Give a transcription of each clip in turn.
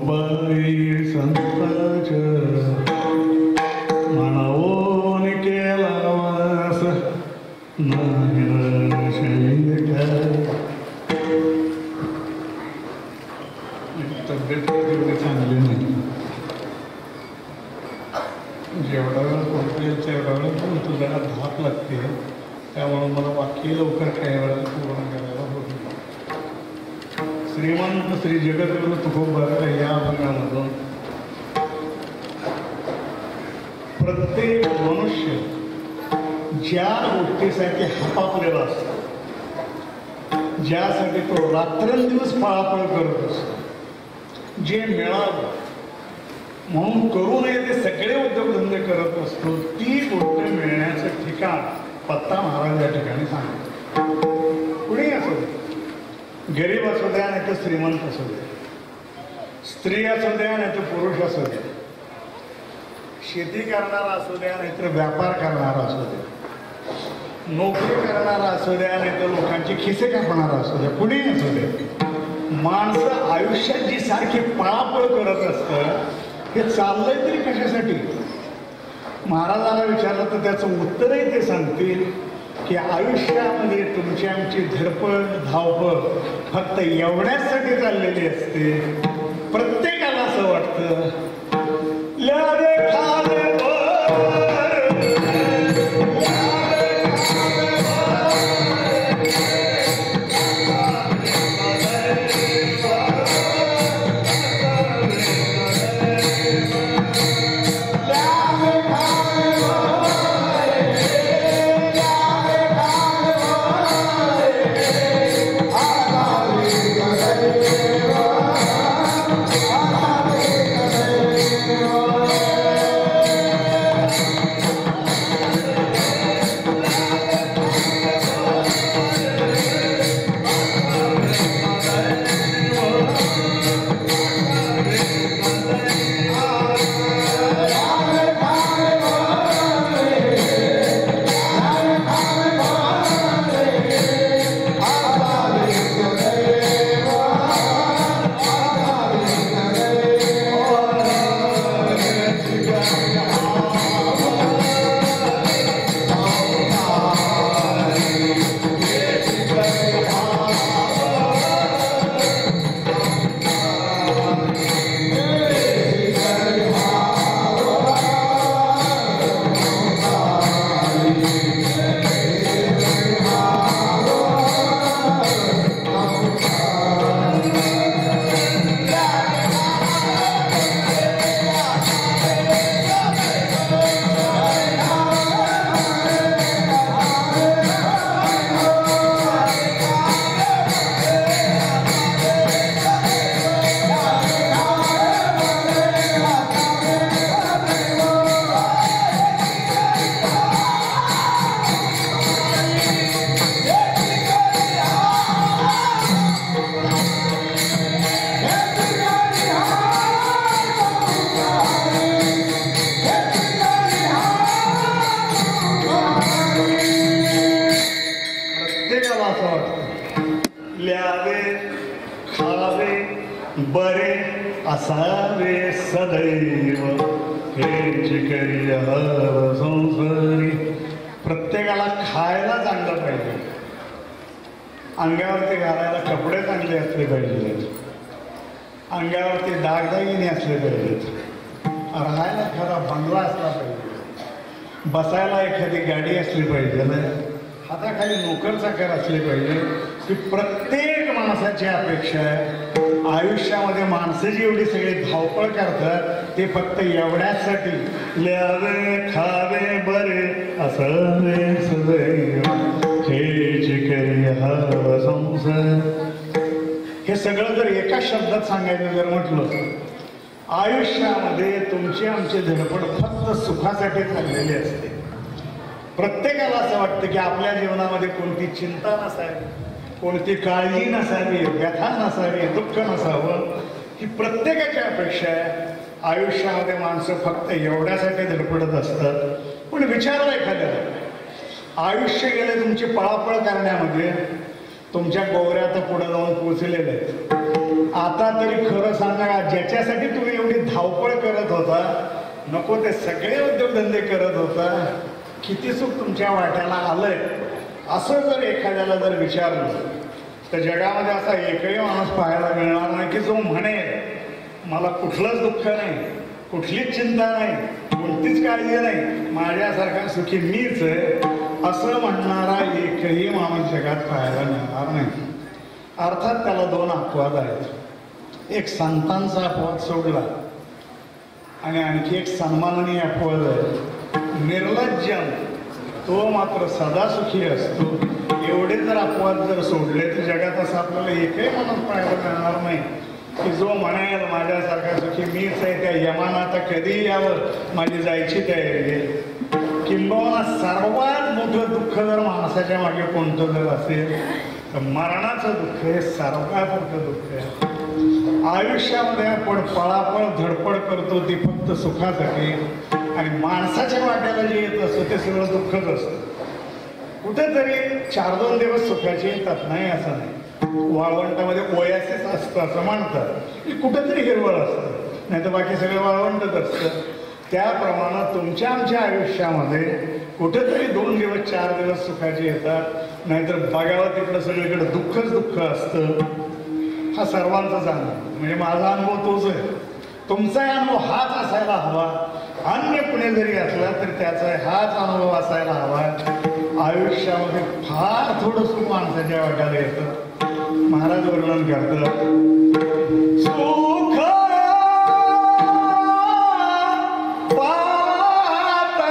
पायी संताच म्हणावून केला वास नाही तब्येत तेवढी चांगली नाही. जेवढा वेळ बोलतोय तेवढा वेळ बोलतो, जरा धाप लागते, त्यामुळे मला वाक्य लवकर काही वेळा पूर्ण करायला होत नाही. श्रीमंत श्री जगद्गुरु तुकोबाराया या भागामधून प्रत्येक मनुष्य ज्या गोष्टीसाठी हापापलेला असतो, ज्यासाठी तो रात्रंदिवस पळापळ करत असतो, जे मिळावं म्हणून करू नये ते सगळे उद्योगधंदे करत असतो, ती गोष्ट मिळण्याचं ठिकाण पत्ता महाराज या ठिकाणी सांगतो. कुणी असो दे, गरीब असू द्या नाही तर श्रीमंत असू द्या, स्त्री असू द्या नाही तर पुरुष असू द्या, शेती करणारा असू द्या नाही तर व्यापार करणारा असू द्या, नोकरी करणारा असू द्या नाही तर लोकांचे खिसे कापणारा असू द्या, कुणी असू द्या, माणसं आयुष्यात जी सारखी पळापळ करत असतं, हे चाललंय तरी कशासाठी? महाराजांना विचारलं तर त्याचं उत्तरही ते सांगतील की आयुष्यामध्ये तुमची आमची धडपड धावपळ फक्त एवढ्यासाठी चाललेली असते. प्रत्येकाला असं वाटतं असावे सदैव हेच करिया संसारी. प्रत्येकाला खायला चांगलं पाहिजे, अंगावरती घालायला कपडे चांगले असले पाहिजेत, अंगावरती दागदागिने असले पाहिजेत, राहायला खरा बंगला असला पाहिजे, बसायला एखादी गाडी असली पाहिजे, हाताखाली नोकर चाकर असले पाहिजे. की प्रत्येक माणसाची अपेक्षा आहे. आयुष्यामध्ये माणसं जी एवढी सगळी धावपळ करतात ते फक्त एवढ्यासाठी, ल्यावे खावे बरे असावे सदैव हेच करिया संसार. हे सगळं जर एका शब्दात सांगायचं जर म्हटलं, आयुष्यामध्ये तुमची आमची धडपड फक्त सुखासाठी चाललेली असते. प्रत्येकाला असं वाटतं की आपल्या जीवनामध्ये कोणती चिंता नसावी, कोणती काळजी नसावी, व्यथा नसावी, दुःख नसावं, ही प्रत्येकाची अपेक्षा आहे. आयुष्यामध्ये माणसं फक्त एवढ्यासाठी धडपडत असतात. पण विचारलं एखाद्याला, आयुष्य गेले तुमची पळापळ करण्यामध्ये, तुमच्या गोवऱ्या तर पुढे जाऊन पोचलेल्या आहेत, आता तरी खरं सांगा, ज्याच्यासाठी तुम्ही एवढी धावपळ करत होता, नको ते सगळे उद्योगधंदे करत होता, किती सुख तुमच्या वाट्याला आलंय असं जर एखाद्याला जर विचारलं तर जगामध्ये असा एकही माणूस पाहायला मिळणार नाही की जो म्हणेल मला कुठलंच दुःख नाही, कुठलीच चिंता नाही, कोणतीच काळजी नाही, माझ्यासारखा सुखी मीच आहे असं म्हणणारा एकही माणूस जगात पाहायला मिळणार नाही. अर्थात त्याला दोन अपवाद आहेत. एक संतांचा अपवाद सोडला आणि आणखी एक सन्माननीय अपवाद आहे, निर्लज्जम, तो मात्र सदा सुखी असतो. एवढे जर अपवाद जर सोडले तर जगात असं आपल्याला एकही माणूस पाहायला मिळणार नाही की जो म्हणाल माझ्यासारखा सुखी मीच आहे, त्या यमानं आता कधीही यावं, माझी जायची तयारी आहे. किंबहुना सर्वात मोठं दुःख जर माणसाच्या मागे कोणतं जर असेल तर मरणाचं दुःख हे सर्वात मोठं दुःख आहे. आयुष्यामध्ये आपण पळापळ धडपड करतो ती फक्त सुखासाठी, आणि माणसाच्या वाट्याला जे येत असतं ते सगळं दुःखच असतं. कुठेतरी 4-2 दिवस सुखाचे येतात, नाही असं नाही. वाळवंटामध्ये ओयासिस असतं असं म्हणतात की कुठेतरी हिरवळ असतं, नाही तर बाकी सगळं वाळवंटच असतं. त्याप्रमाणे तुमच्या आमच्या आयुष्यामध्ये कुठेतरी 2 दिवस 4 दिवस सुखाचे येतात, नाहीतर बघावं तिकडं सगळीकडे दुःखच दुःख असतं. हा सर्वांचाच अनुभव, म्हणजे माझा अनुभव तोच आहे, तुमचाही अनुभव हाच असायला हवा. अन्य कुणी जरी असला तरी त्याचा हाच अनुभव असायला हवा. आयुष्यामध्ये फार थोडं सुख माणसाच्या वाट्याला येतं. महाराज वर्णन करतात, सुख पाहता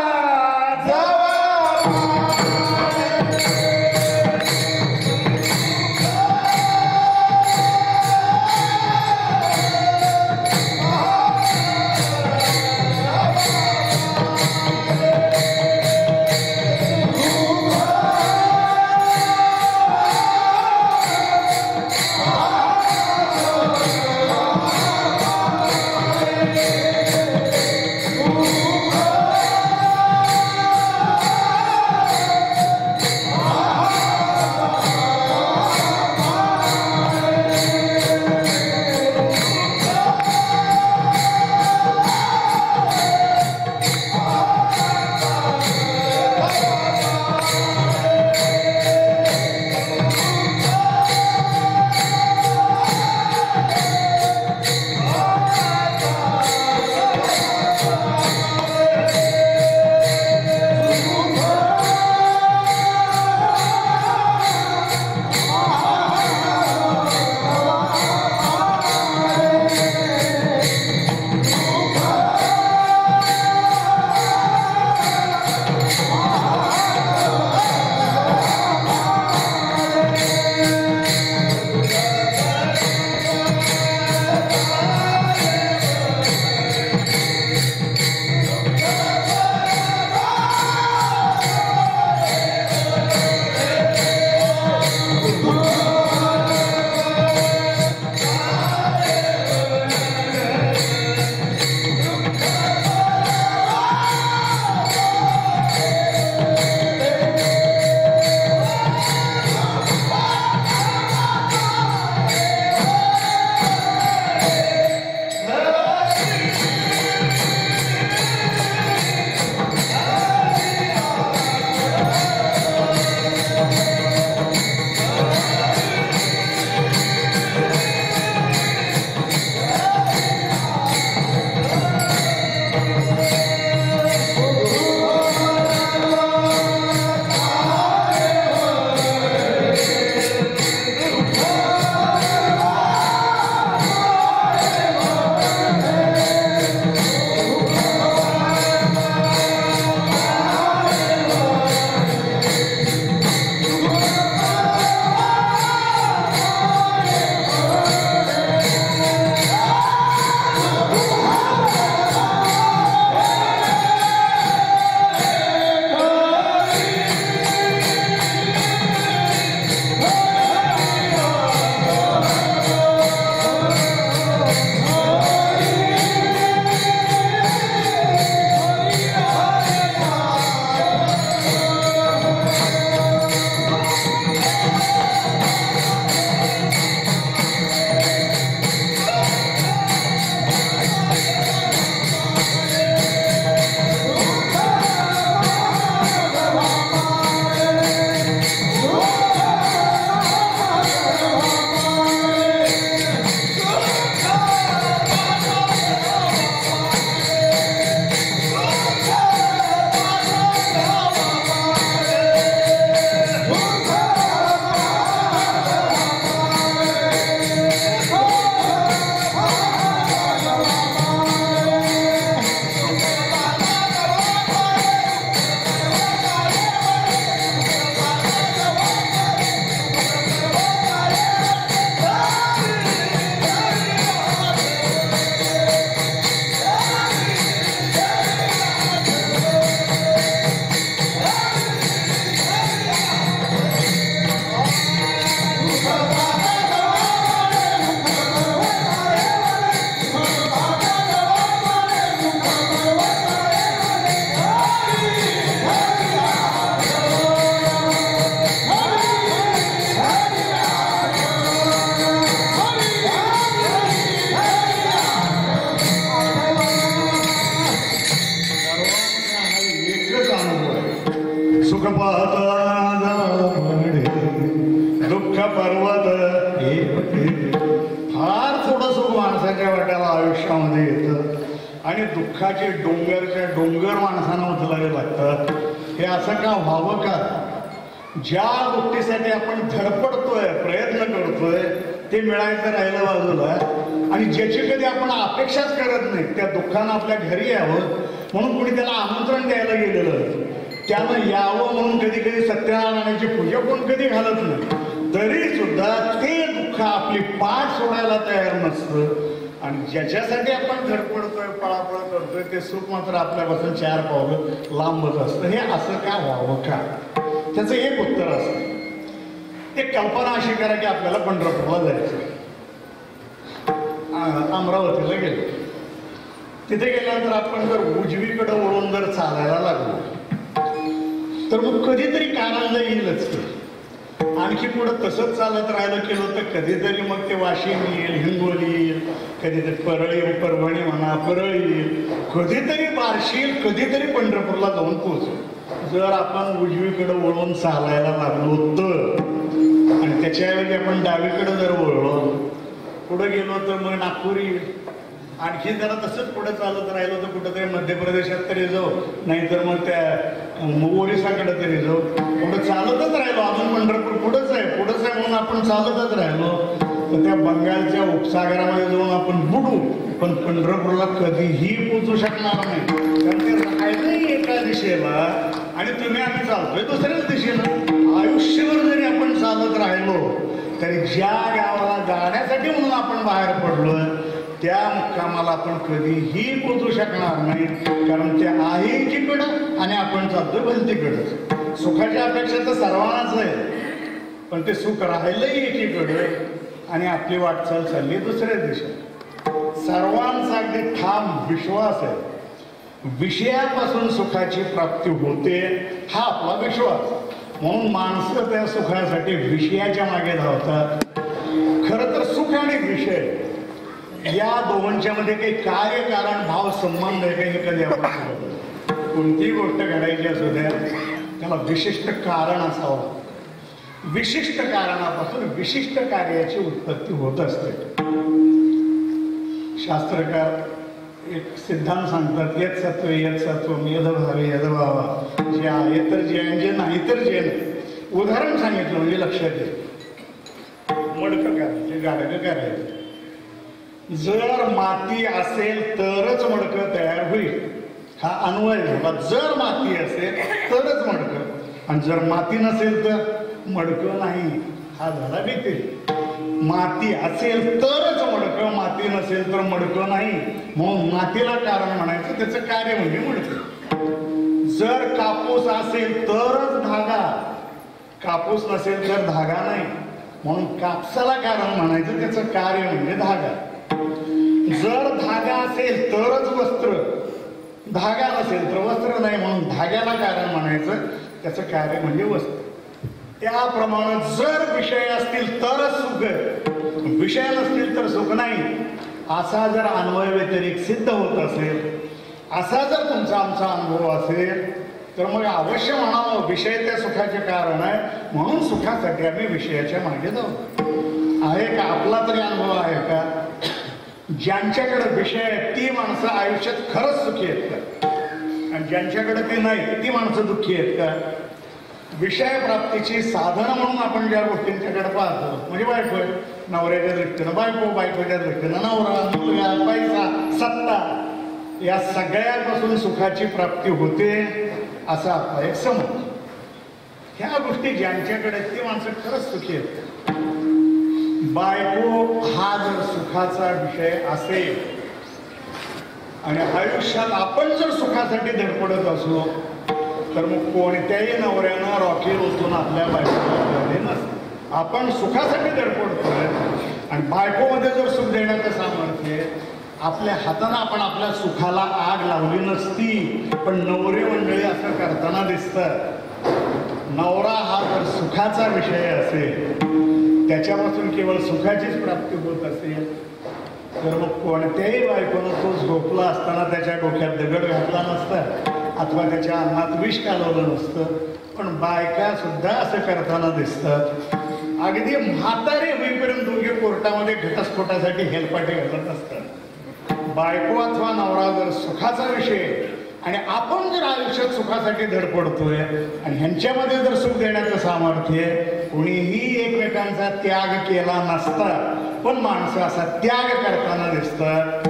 आपल्याला आयुष्यामध्ये येतं आणि दुःखाचे डोंगरच्या डोंगर माणसांना उचलावे लागतात. हे असं का व्हावं का? ज्या गोष्टीसाठी आपण धडपडतोय, प्रयत्न करतोय, ते मिळायचं राहिलं बाजूला, आणि ज्याची कधी आपण अपेक्षाच करत नाही त्या दुःखानं आपल्या घरी यावं म्हणून कोणी त्याला आमंत्रण द्यायला गेलेलं, त्यानं यावं म्हणून कधी कधी सत्यनारायणाची पूजा कोण कधी घालत नाही, तरी सुद्धा ते दुःख आपली पाठ सोडायला तयार नसतं. आणि ज्याच्यासाठी आपण धडपडतोय, पळापळ करतोय, ते सुख मात्र आपल्यापासून 4 पावलं लांबच असतं. हे असं का व्हावं का? त्याचं एक उत्तर असतं. एक कल्पना अशी करा की आपल्याला पंढरपूरला जायचं, अमरावतीला गेलो. तिथे गेल्यानंतर आपण जर उजवीकडे वळून जर चालायला लागलो तर मग कधीतरी कानाला येईलच की. आणखी पुढं तसंच चालत राहिलं केलं तर कधीतरी मग ते वाशिम येईल, हिंगोली येईल, कधीतरी परळी, परभणी म्हणा, परळी येईल, कधीतरी बार्शी येईल, कधीतरी पंढरपूरला जाऊन पोहोचू. जर आपण उजवीकडे वळून चालायला लागलो तर, आणि त्याच्याऐवजी आपण डावीकडे जर वळलो, पुढे गेलो तर मग नागपूर येईल. आणखी जरा तसंच पुढे चालत राहिलो तर कुठंतरी मध्य प्रदेशात तरी जाऊ, नाहीतर मग त्या ओरिसाकडे तरी जाऊ. पुढे चालतच राहिलो, अजून पंढरपूर पुढंच आहे म्हणून आपण चालतच राहिलो तर त्या बंगालच्या उपसागरामध्ये जाऊन आपण बुडू, पण पंढरपूरला कधीही पोचू शकणार नाही. कारण ते राहिलंही एका दिशेला आणि तुम्ही आम्ही चालतोय दुसऱ्याच दिशेला. आयुष्यभर जरी आपण चालत राहिलो तरी ज्या गावाला जाण्यासाठी म्हणून आपण बाहेर पडलोय त्या मुक्कामाला आपण कधीही पोचू शकणार नाही. कारण ते आहे एकीकडं आणि आपण चालतोय भलतीकडं. सुखाची अपेक्षा तर सर्वांनाच आहे, पण ते सुख राहिलंही एकीकडं आणि आपली वाटचाल चालली दुसऱ्या दिशेत. सर्वांचा अगदी ठाम विश्वास आहे विषयापासून सुखाची प्राप्ती होते, हा आपला विश्वास. म्हणून माणसं त्या सुखासाठी विषयाच्या मागे धावतात. खरं तर सुख आणि विषय या दोघांच्या मध्ये काही कार्य कारण भाव संबंध आहे काही कधी आपण कोणतीही गोष्ट घडायची असू द्या त्याला विशिष्ट कारण असावं. विशिष्ट कारणापासून विशिष्ट कार्याची उत्पत्ती होत असते. शास्त्रकार एक सिद्धांत सांगतात, यत सत्व यत सत्व यदभावे यदभावा, जे आहे तर जे आहे, जे नाही तर जे नाही. उदाहरण सांगितलं म्हणजे लक्षात येईल. मडकं करायचे, गाडगं करायचे. जर माती असेल तरच मडकं तयार होईल, हा अन्वय झाला. जर माती असेल तरच मडकं, आणि जर माती नसेल तर मडकं नाही, हा झाला भीती. माती असेल तरच मडकं, माती नसेल तर मडकं नाही. म्हणून मातीला कारण म्हणायचं, त्याचं कार्य म्हणजे मडकं. जर कापूस असेल तरच धागा, कापूस नसेल तर धागा नाही. म्हणून कापसाला कारण म्हणायचं, त्याचं कार्य म्हणजे धागा. जर धागा असेल तरच वस्त्र, धागा नसेल तर वस्त्र नाही. म्हणून धाग्याला कारण म्हणायचं, त्याचं कार्य म्हणजे वस्त्र. त्याप्रमाणे जर विषय असतील तरच सुख, विषय नसतील तर सुख नाही. असा जर अन्वय व्यतिरिक्त सिद्ध होत असेल, असा जर तुमचा आमचा अनुभव असेल तर मग अवश्य म्हणावं विषय त्या सुखाचे कारण आहे, म्हणून सुखासाठी आम्ही विषयाच्या मागे जाऊ. आहे का आपला तरी अनुभव आहे का? ज्यांच्याकडे विषय आहे ती माणसं आयुष्यात खरंच सुखी आहेत का? आणि ज्यांच्याकडे ते नाही ती माणसं दुःखी आहेत का? विषय प्राप्तीची साधनं म्हणून आपण ज्या गोष्टींच्याकडे पाहतो, म्हणजे बायको आहे, नवऱ्याच्या दृष्टीनं बायको, बायकोच्या दृष्टीनं नवरा, मुलगा, पैसा, सत्ता, या सगळ्यापासून सुखाची प्राप्ती होते असा आपला एक समज. ह्या गोष्टी ज्यांच्याकडे ती माणसं खरंच सुखी आहेत. बायको हा जर सुखाचा विषय असेल आणि आयुष्यात आपण जर सुखासाठी धडपडत असलो तर मग कोणत्याही नवऱ्यानं रॉकेल उचलून आपल्या बायकोला नसतं. आपण सुखासाठी धडपडतोय आणि बायकोमध्ये जर सुख देण्याचं सामर्थ्य आपल्या हातानं आपण आपल्या सुखाला आग लावली नसती. पण नवरे मंडळी असं करताना दिसतं. नवरा हा जर सुखाचा विषय असेल, त्याच्यापासून केवळ सुखाचीच प्राप्ती होत असेल तर मग कोणत्याही बायकोनं तो झोपला असताना त्याच्या डोक्यात दगड घातला नसता अथवा त्याच्या अन्नात विष कालवलं नसतं. पण बायका सुद्धा असं करताना दिसतात. अगदी म्हातारे होईपर्यंत दोघे कोर्टामध्ये घटस्फोटासाठी हेलपाटे घालत असतात. बायको अथवा नवरा जर सुखाचा विषय आणि आपण जर आयुष्यात सुखासाठी धडपडतोय आणि ह्यांच्यामध्ये जर सुख देण्याचं सामर्थ्य कोणीही एकमेकांचा त्याग केला नसता, पण माणसं असा त्याग करताना दिसतात.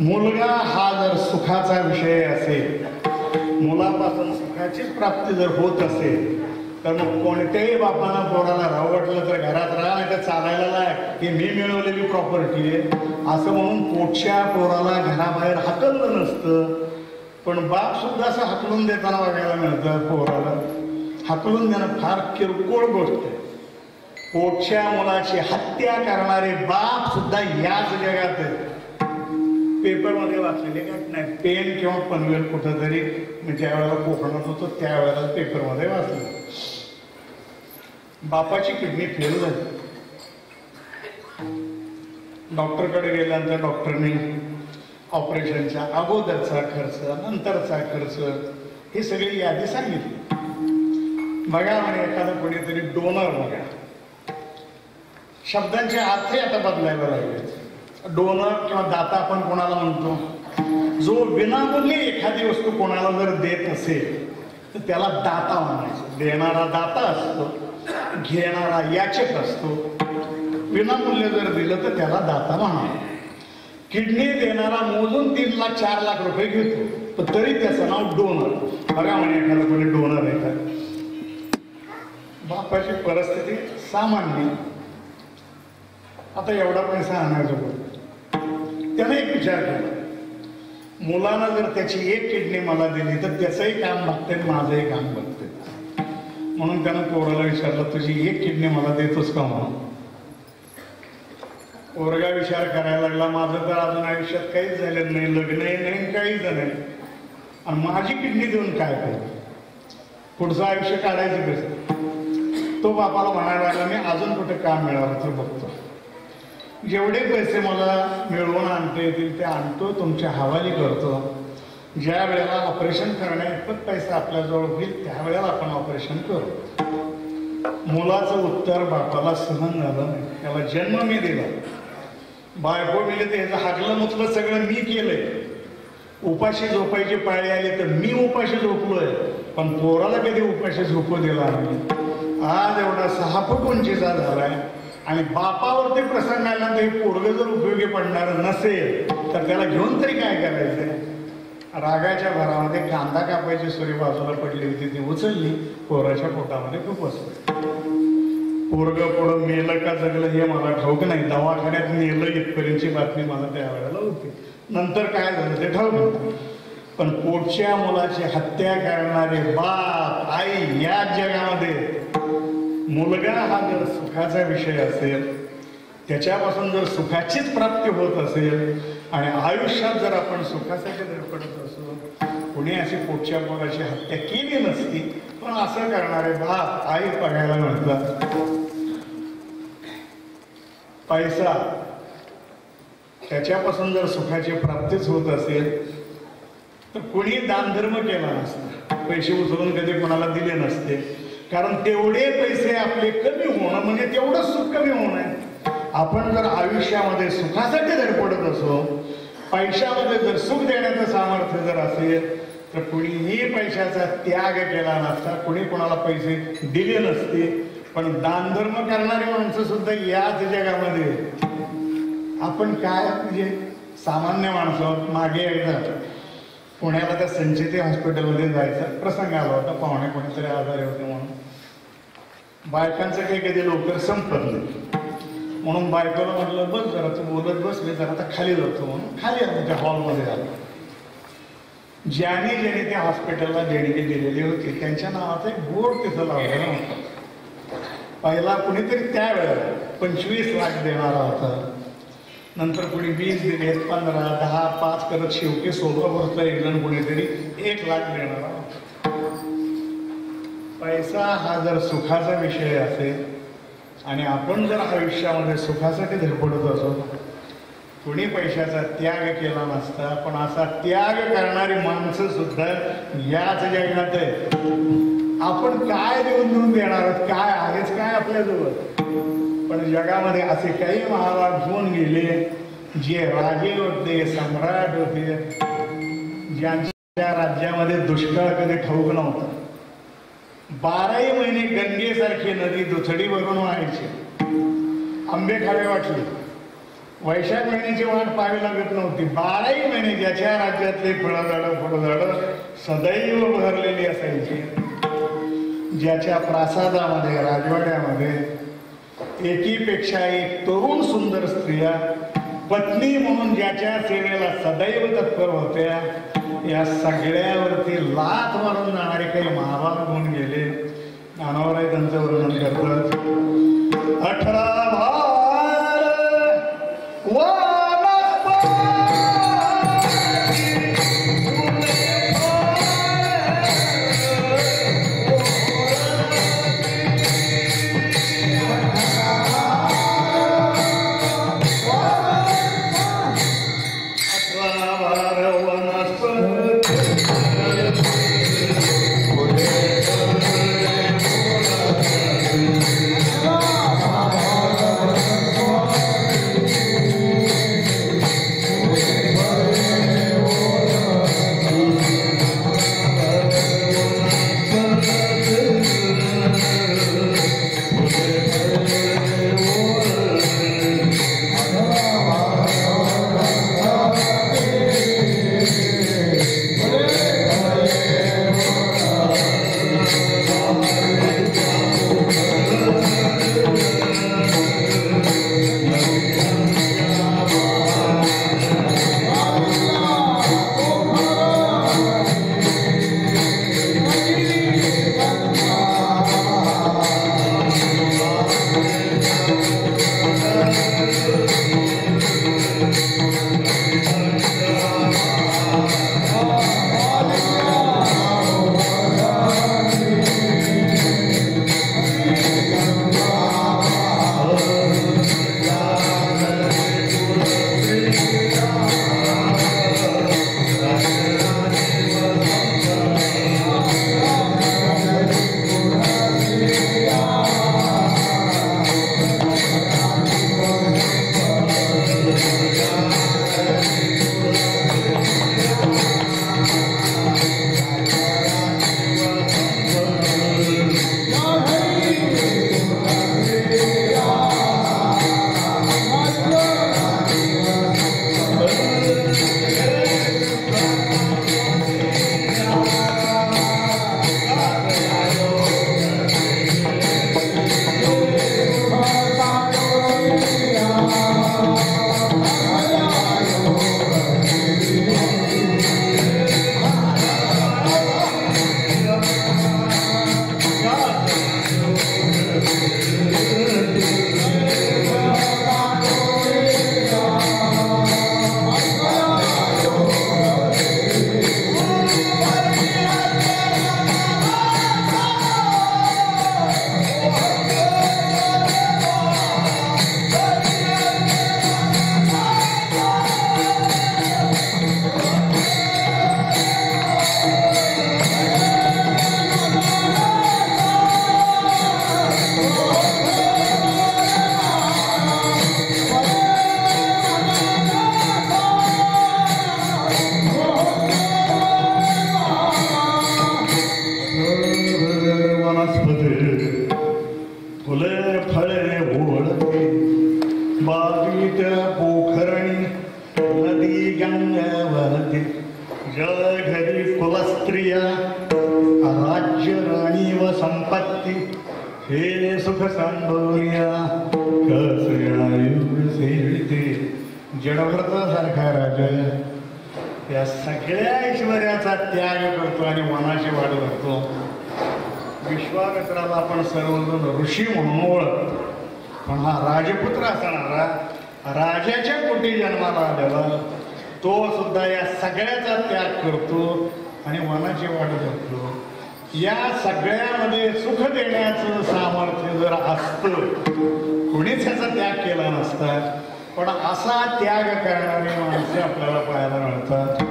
मुलगा हा जर सुखाचा विषय असेल, मुलापासून सुखाचीच प्राप्ती जर होत असेल, तर मग कोणत्याही बापानं पोराला राहू वाटलं तर घरात राहा, नाही तर चालायला लाय, ही मी मिळवलेली प्रॉपर्टी आहे असं म्हणून पोटच्या पोराला घराबाहेर हाकललं नसतं. पण बाप सुद्धा असं हाकलून देताना बघायला मिळतं. पोराला हाकलून देणं फार किरकोळ गोष्ट आहे. पोटच्या मुलाची हत्या करणारे बाप सुद्धा याच जगात आहेत. पेपरमध्ये वाचलेले काय नाही, पेन किंवा पनवेल कुठं तरी मी ज्यावेळेला कोकणात होतो त्यावेळेला पेपरमध्ये वाचलं, बापाची किडनी फेल झाली. डॉक्टरकडे गेल्यानंतर डॉक्टरने ऑपरेशनच्या अगोदरचा खर्च, नंतरचा खर्च, ही सगळी यादी सांगितली. बघा म्हणे एखादं कोणीतरी डोनर, बघा शब्दांचे अर्थही आता बदलायला लागले. डोनर किंवा दाता आपण कोणाला म्हणतो? जो विनामूल्य एखादी वस्तू कोणाला जर देत असेल तर त्याला दाता म्हणायचं. देणारा दाता असतो, घेणारा याचक असतो. विनामूल्य जर दिलं तर त्याला दाता म्हणायचं. किडनी देणारा मोजून 3 लाख 4 लाख रुपये घेतो, पण तरी त्याचं नाव डोनर. बघा म्हणे एखादा कोणी डोनर आहे का? बापाची परिस्थिती सामान्य, आता एवढा पैसा आणायचा होता. त्याने एक विचार केला, मुलानं जर त्याची एक किडनी मला दिली तर त्याचंही काम बघते, माझंही काम बघते. म्हणून त्यानं पोराला विचारलं, तुझी एक किडनी मला देतोस का म्हणून? पोरगा विचार करायला लागला, माझं तर अजून आयुष्यात काहीच झालं नाही, लग्नही नाही, काहीच नाही, आणि माझी किडनी देऊन काय करू? पुढचं आयुष्य काढायचं कसं? तो बापाला म्हणायला लागला, मी अजून कुठे काम मिळालं तर बघतो, जेवढे पैसे मला मिळवून आणता येतील ते आणतो, तुमच्या हवाली करतो. ज्या वेळेला ऑपरेशन करण्याइतपत पैसा आपल्याजवळ होईल त्यावेळेला आपण ऑपरेशन करू. मुलाचं उत्तर बापाला सहन झालं नाही. त्याला जन्म मी दिला, बायको मिले तर ह्याचं हाकलं मुतलं सगळं मी केलंय. उपाशी झोपायची पाळी आली तर मी उपाशी झोपलोय, पण पोराला कधी उपाशी झोपू दिला नाही. आज एवढा 6 फूट उंचीचा झालाय आणि बापावरती प्रसंग आल्यानंतर हे पोरगं जर उपयोगी पडणार नसेल तर त्याला घेऊन तरी काय करायचंय? रागाच्या भरामध्ये कांदा कापायची सुरी बाजूला पडली होती, ती उचलली, पोराच्या पोटामध्ये खूप असतो. पोरगं पुढं मेलं का जगलं हे मला ठाऊक नाही, दवाखान्यात नेलं इथपर्यंतची बातमी मला त्यावेळेला होती. नंतर काय झालं ते ठाऊक नाही. पण पोटच्या मुलाची हत्या करणारे बाप आई या जगामध्ये, मुलगा हा जर सुखाचा विषय असेल, त्याच्यापासून जर सुखाचीच प्राप्ती होत असेल आणि आयुष्यात जर आपण सुखासाठी धडपडत असू, कुणी अशी पोटच्या पोराची हत्या केली नसती, पण असं करणारे बाप आई बघायला मिळतात. पैसा त्याच्यापासून जर सुखाची प्राप्तीच होत असेल तर कुणी दानधर्म केला नसता, पैसे उचलून कधी कोणाला दिले नसते. कारण तेवढे पैसे आपले कमी होणं म्हणजे तेवढं सुख कमी होणं आहे. आपण जर आयुष्यामध्ये सुखासाठी धडपडत असो, पैशामध्ये जर सुख देण्याचं सामर्थ्य जर असेल तर कुणीही पैशाचा त्याग केला नसता, कुणी कोणाला पैसे दिले नसते. पण दानधर्म करणारी माणसं सुद्धा याच जगामध्ये. आपण काय म्हणजे सामान्य माणसं. मागे एकदा पुण्याला त्या संचिती हॉस्पिटलमध्ये जायचा प्रसंग आला होता. पाहुणे कोणीतरी आजारी होते म्हणून. बायकांचं काही कधी लवकर संपत नाही, म्हणून बायकोला म्हटलं बस जरा तू बोलत बस, मी जरा आता खाली जातो म्हणून खाली आलो. त्या हॉलमध्ये आलो. ज्याने त्या हॉस्पिटलला देणगी दिलेली होती त्यांच्या नावाचा एक बोर्ड तिथं लावलेला होता. पहिला कुणीतरी त्यावेळेला 25 लाख देणारा होता, नंतर कुणी 20 दिले, 15, 10, 5 करत शेवटी 16 वर्ष एकजण कुणीतरी 1 लाख देणारा होता. पैसा हा जर सुखाचा विषय असेल आणि आपण जर आयुष्यामध्ये सुखासाठी धडपडत असो, कुणी पैशाचा त्याग केला नसता. पण असा त्याग करणारी माणसं सुद्धा याच जगात आहे. आपण काय देऊन देणार आहोत? काय आहेच काय आपल्याजवळ? पण जगामध्ये असे काही महाराज होऊन गेले जे राजे होते, सम्राट होते, ज्यांच्या राज्यामध्ये दुष्काळ कधी ठाऊक नव्हता, 12ही महिने गंगेसारखी नदी दुथडी भरून व्हायची. आंबे खावे वाटले, वैशाख महिन्याची वाट पाहावी लागत नव्हती. 12ही महिने ज्याच्या राज्यातले फळझाडं सदैव भरलेली असायची, ज्याच्या प्रासादामध्ये, राजवाड्यामध्ये एकीपेक्षा एक तरुण सुंदर स्त्रिया पत्नी म्हणून ज्याच्या सेवेला सदैव तत्पर होत्या, या सगळ्यावरती लाथ मारून जाणारे काही महाभारत होऊन गेले. ज्ञानावराय त्यांचं वर्णन करतात. 18 भार जडभरतासारखा राजा या सगळ्या ऐश्वर्याचा त्याग करतो आणि मनाची वाढ करतो. विश्वामित्राला आपण सर्वजण ऋषी म्हणून ओळखतो, पण हा राजपुत्र असणारा राजाच्या पोटी जन्माला आलेला तो सुद्धा या सगळ्याचा त्याग करतो आणि मनाची वाढ करतो. या सगळ्यामध्ये सुख देण्याचं सामर्थ्य जर असतं, कोणीच याचा त्याग केला नसता, पण असा त्याग करणारी माणसं आपल्याला पाहायला मिळतात.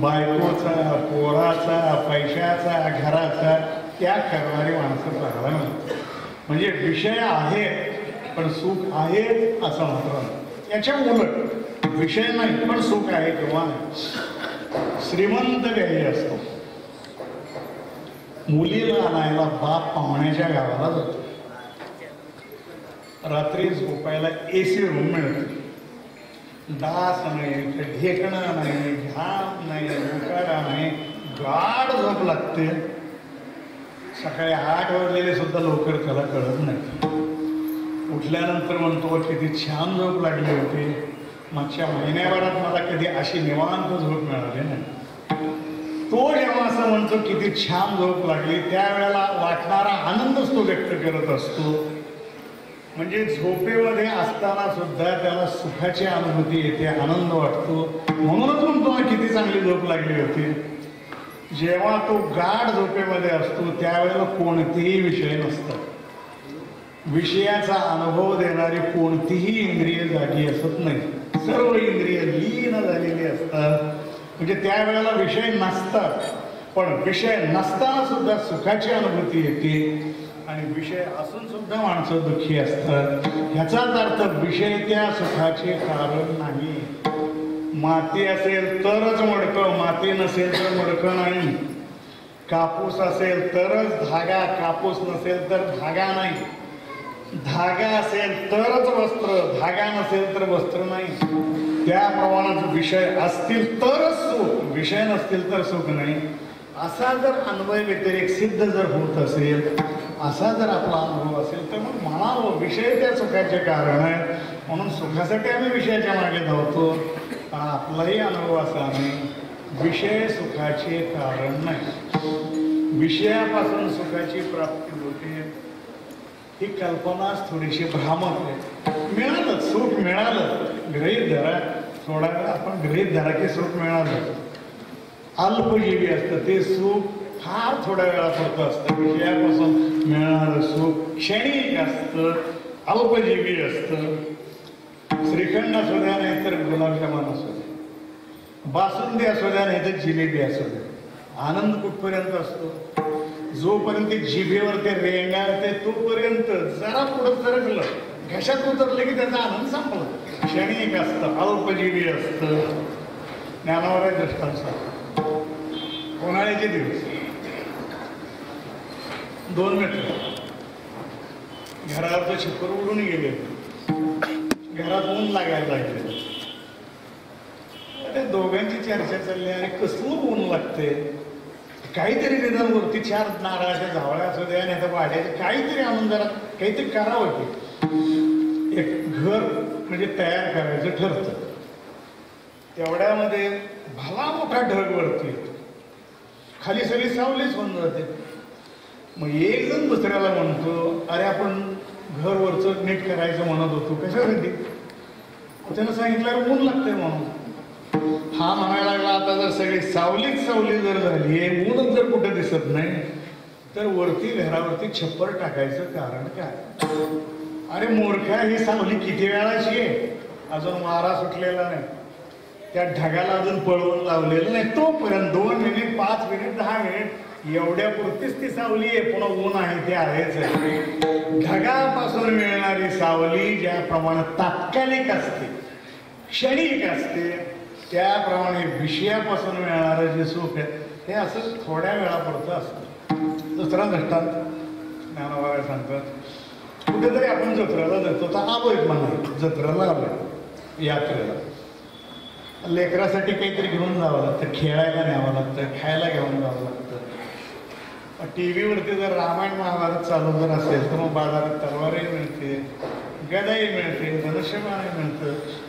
बायकोचा, पोराचा, पैशाचा, घराचा त्याग करणारी माणसं पाहायला मिळतात. म्हणजे विषय आहेत पण सुख आहे असं मात्र. याच्या उलट विषय नाही पण सुख आहे किंवा नाही. श्रीमंत काही असतो, मुलीला आणायला बाप पाहुण्याच्या गावाला जातो. रात्री झोपायला AC रूम मिळते, डास नाही, ढेकणं नाही, घाम नाही, उकाडा नाही, गाढ झोप लागते. सकाळी 8 वाजलेले सुद्धा लवकर त्याला कळत नाही. उठल्यानंतर म्हणतो किती छान झोप लागली होती, मागच्या महिन्याभरात मला कधी अशी निवांत झोप मिळाली नाही. तो जेव्हा असं म्हणतो किती छान झोप लागली, त्यावेळेला वाटणारा आनंदच तो व्यक्त करत असतो. म्हणजे झोपेमध्ये असताना सुद्धा त्याला सुखाची अनुभूती येते, आनंद वाटतो. म्हणूनच म्हणतो किती चांगली झोप लागली होती. जेव्हा तो गाढ झोपेमध्ये असतो त्यावेळेला कोणतेही विषय नसतात. विषयाचा अनुभव देणारी कोणतीही इंद्रिय जागी असत नाही, सर्व इंद्रिय लीन झालेली असतात. म्हणजे त्यावेळेला विषय नसतात, पण विषय नसताना सुद्धा सुखाची अनुभूती येते. आणि विषय असून सुद्धा माणसं दुःखी असतात. ह्याचाच अर्थ विषय त्या सुखाचे कारण नाही. माती असेल तरच मडकं, माती नसेल तर मडकं नाही. कापूस असेल तरच धागा, कापूस नसेल तर धागा नाही. धागा असेल तरच वस्त्र, धागा नसेल तर वस्त्र नाही. त्याप्रमाणे विषय असतील तरच सुख, विषय नसतील तर सुख नाही. असा जर अन्वय व्यतिरेक सिद्ध जर होत असेल, असा जर आपला अनुभव असेल तर मग म्हणावं विषय त्या सुखाचे कारण आहे. म्हणून सुखासाठी आम्ही विषयाच्या मागे धावतो. पण आपलाही अनुभव असा नाही, विषय सुखाचे कारण नाही. विषयापासून सुखाची प्राप्ती होते ही कल्पनाच थोडीशी भ्रामक आहे. मिळालं सुख, मिळालं गृहीत धरा, थोडा वेळ आपण गृहीत धरा की सुख मिळालं. अल्पजीवी असतं ते सुख, फार थोड्या वेळापुरतं असतं. विषयापासून मिळणारं सुख क्षणिक असतं, अल्पजीवी असतं. श्रीखंड असू द्या नाही तर गुलाबजामुन असू द्या, बासुंदी असू द्या नाही तर जिलेबी असू द्या, आनंद कुठपर्यंत असतो? जोपर्यंत जिभेवर ते रेंगाळते तोपर्यंत. जरा पुढं सरकलं, घशात उतरलं की त्याचा आनंद संपला. क्षणिक असतं, अल्पजीवी असतं. ज्ञानावर आहे दृष्टांत. उन्हाळ्याचे दिवस, 2 मित्र घराचं छप्पर उडून गेले, घरात ऊन लागायला लागले. अरे दोघांची चर्चा चालली, अरे कसलं ऊन लागते, काहीतरी निदान वरती 4 नारळाच्या झावळ्या असू द्या नाही तर वाड्याचे काहीतरी आणून जरा काहीतरी करावं की. एक घर म्हणजे तयार करायचं ठरतं. तेवढ्यामध्ये भला मोठा ढग वरती येतो, खाली सगळी सावलीच होऊन जाते. मग एक जण दुसऱ्याला म्हणतो, अरे आपण घर वरचं नीट करायचं म्हणत होतो, कशासाठी? त्यानं सांगितलं ऊन लागतंय म्हणून. हा म्हणायला लागला, आता जर सगळी सावलीच सावली जर झाली, ऊनच जर कुठे दिसत नाही तर वरती घरावरती छप्पर टाकायचं कारण काय? अरे मूर्खा, ही सावली किती वेळाची आहे, अजून वारा सुटलेला नाही, त्या ढगाला अजून पळवून लावलेलं नाही. तोपर्यंत 2 मिनिट, 5 मिनिट, 10 मिनिट एवढ्या पुरतीच ती सावली आहे. पुन्हा ऊन आहे ते आहेच आहे. ढगापासून मिळणारी सावली ज्याप्रमाणे तात्कालिक असते, क्षणिक असते, त्याप्रमाणे विषयापासून मिळणारं जे सुख आहे हे असं थोड्या वेळापुरतं असतं. दुसरा दृष्टांत ज्ञानोबा सांगतात, कुठेतरी आपण जत्रेला जातो, तर आलोय म्हणा जत्रेला आलोय, यात्रेला लेकरासाठी काहीतरी घेऊन जावं लागतं, खेळायला न्यावं लागतं, खायला घेऊन जावं लागतं. TV वरती जर रामायण महाभारत चालू जर असेल तर मग बाजारात तलवारही मिळते, गदाही मिळते, धनुष्यबाणही मिळतं.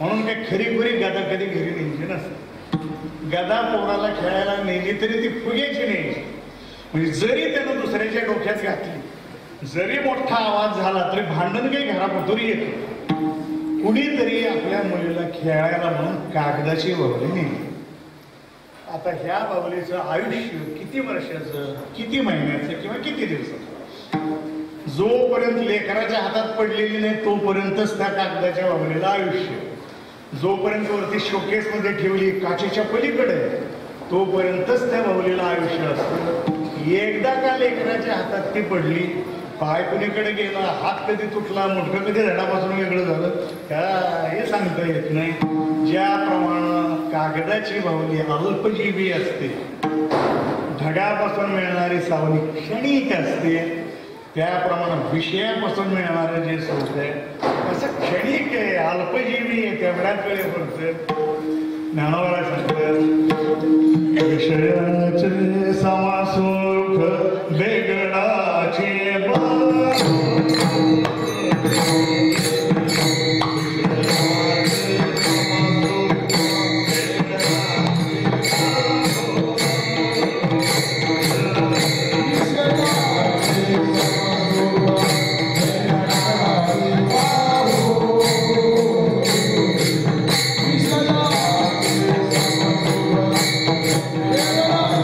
म्हणून काही खरीखुरी गदा कधी घरी न्यायची नसते. गदा पोराला खेळायला नेली तरी ती फुग्याची न्यायची. म्हणजे जरी त्यानं दुसऱ्याच्या डोक्यात घातली, जरी मोठा आवाज झाला तरी भांडण काही घरापुढे येतो. कुणीतरी आपल्या मुलीला खेळायला म्हणून कागदाची बाहुली नेली. आता ह्या बाहुलीचं आयुष्य किती वर्षाचं, किती महिन्याचं किंवा किती दिवसाचं? जोपर्यंत लेकराच्या हातात पडलेली नाही तोपर्यंतच त्या कागदाच्या बाहुलीला आयुष्य. जोपर्यंत वरती शोकेसमध्ये ठेवली, काचेच्या पलीकडे, तोपर्यंतच त्या बाहुलीला आयुष्य असतं. एकदा का लेकराच्या हातात ती पडली पाय कुणीकडे गेला, हात कधी तुटला, मुठकं कधी धडापासून वेगळं झालं काही सांगता येत नाही. ज्याप्रमाणे कागदाची बाहुली अल्पजीवी असते, ढगापासून मिळणारी सावली क्षणिक असते, त्याप्रमाणे विषयापासून मिळणारं जे सुख आहे असं क्षणिक आहे, अल्पजीवी आहे, तेवढ्याच वेळे पडतं. ज्ञानोबा सांगतात विषयाचे समासुख वेगळाचे Yeah.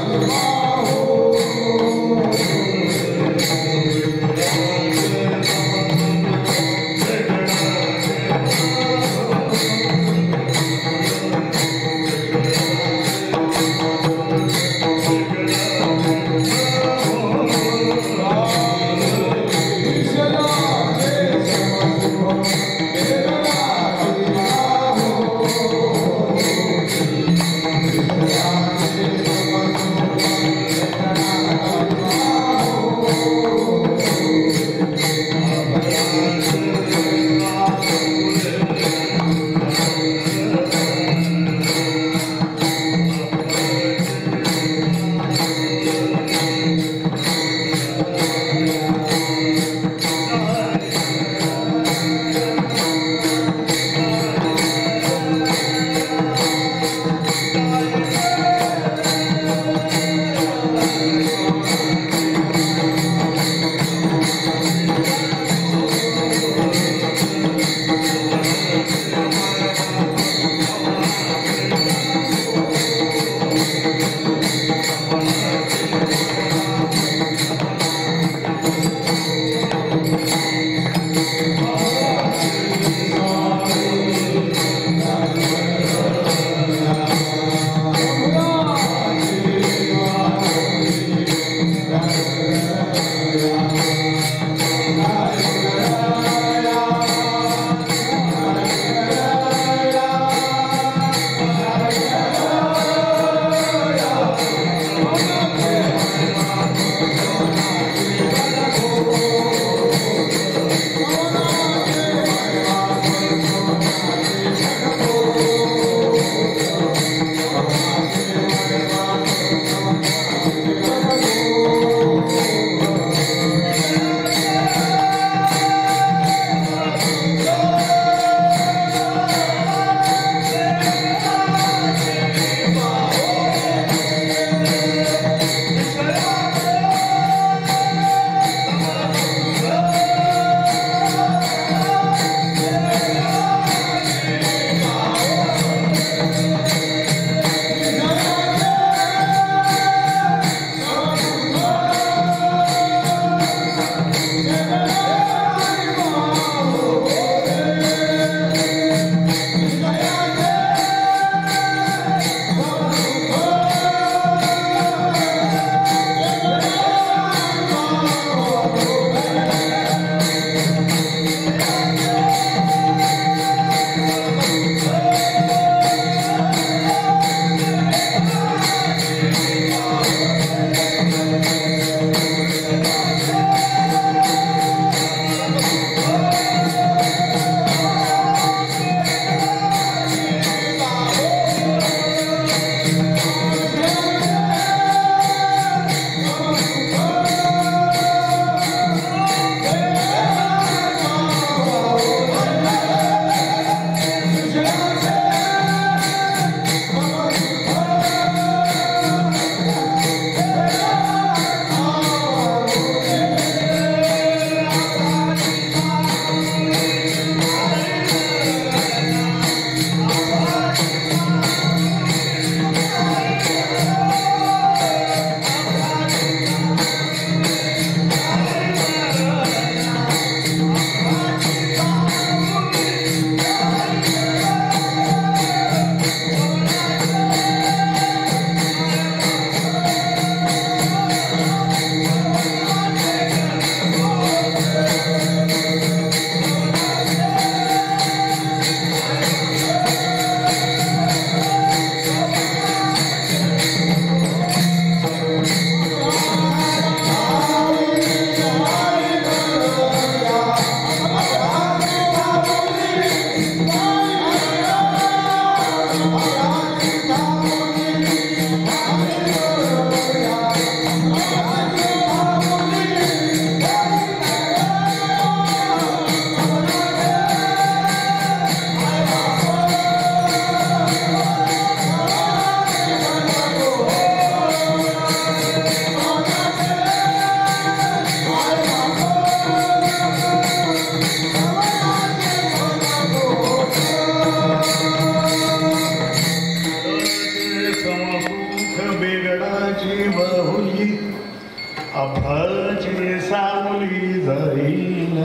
अभची सावली जाईल.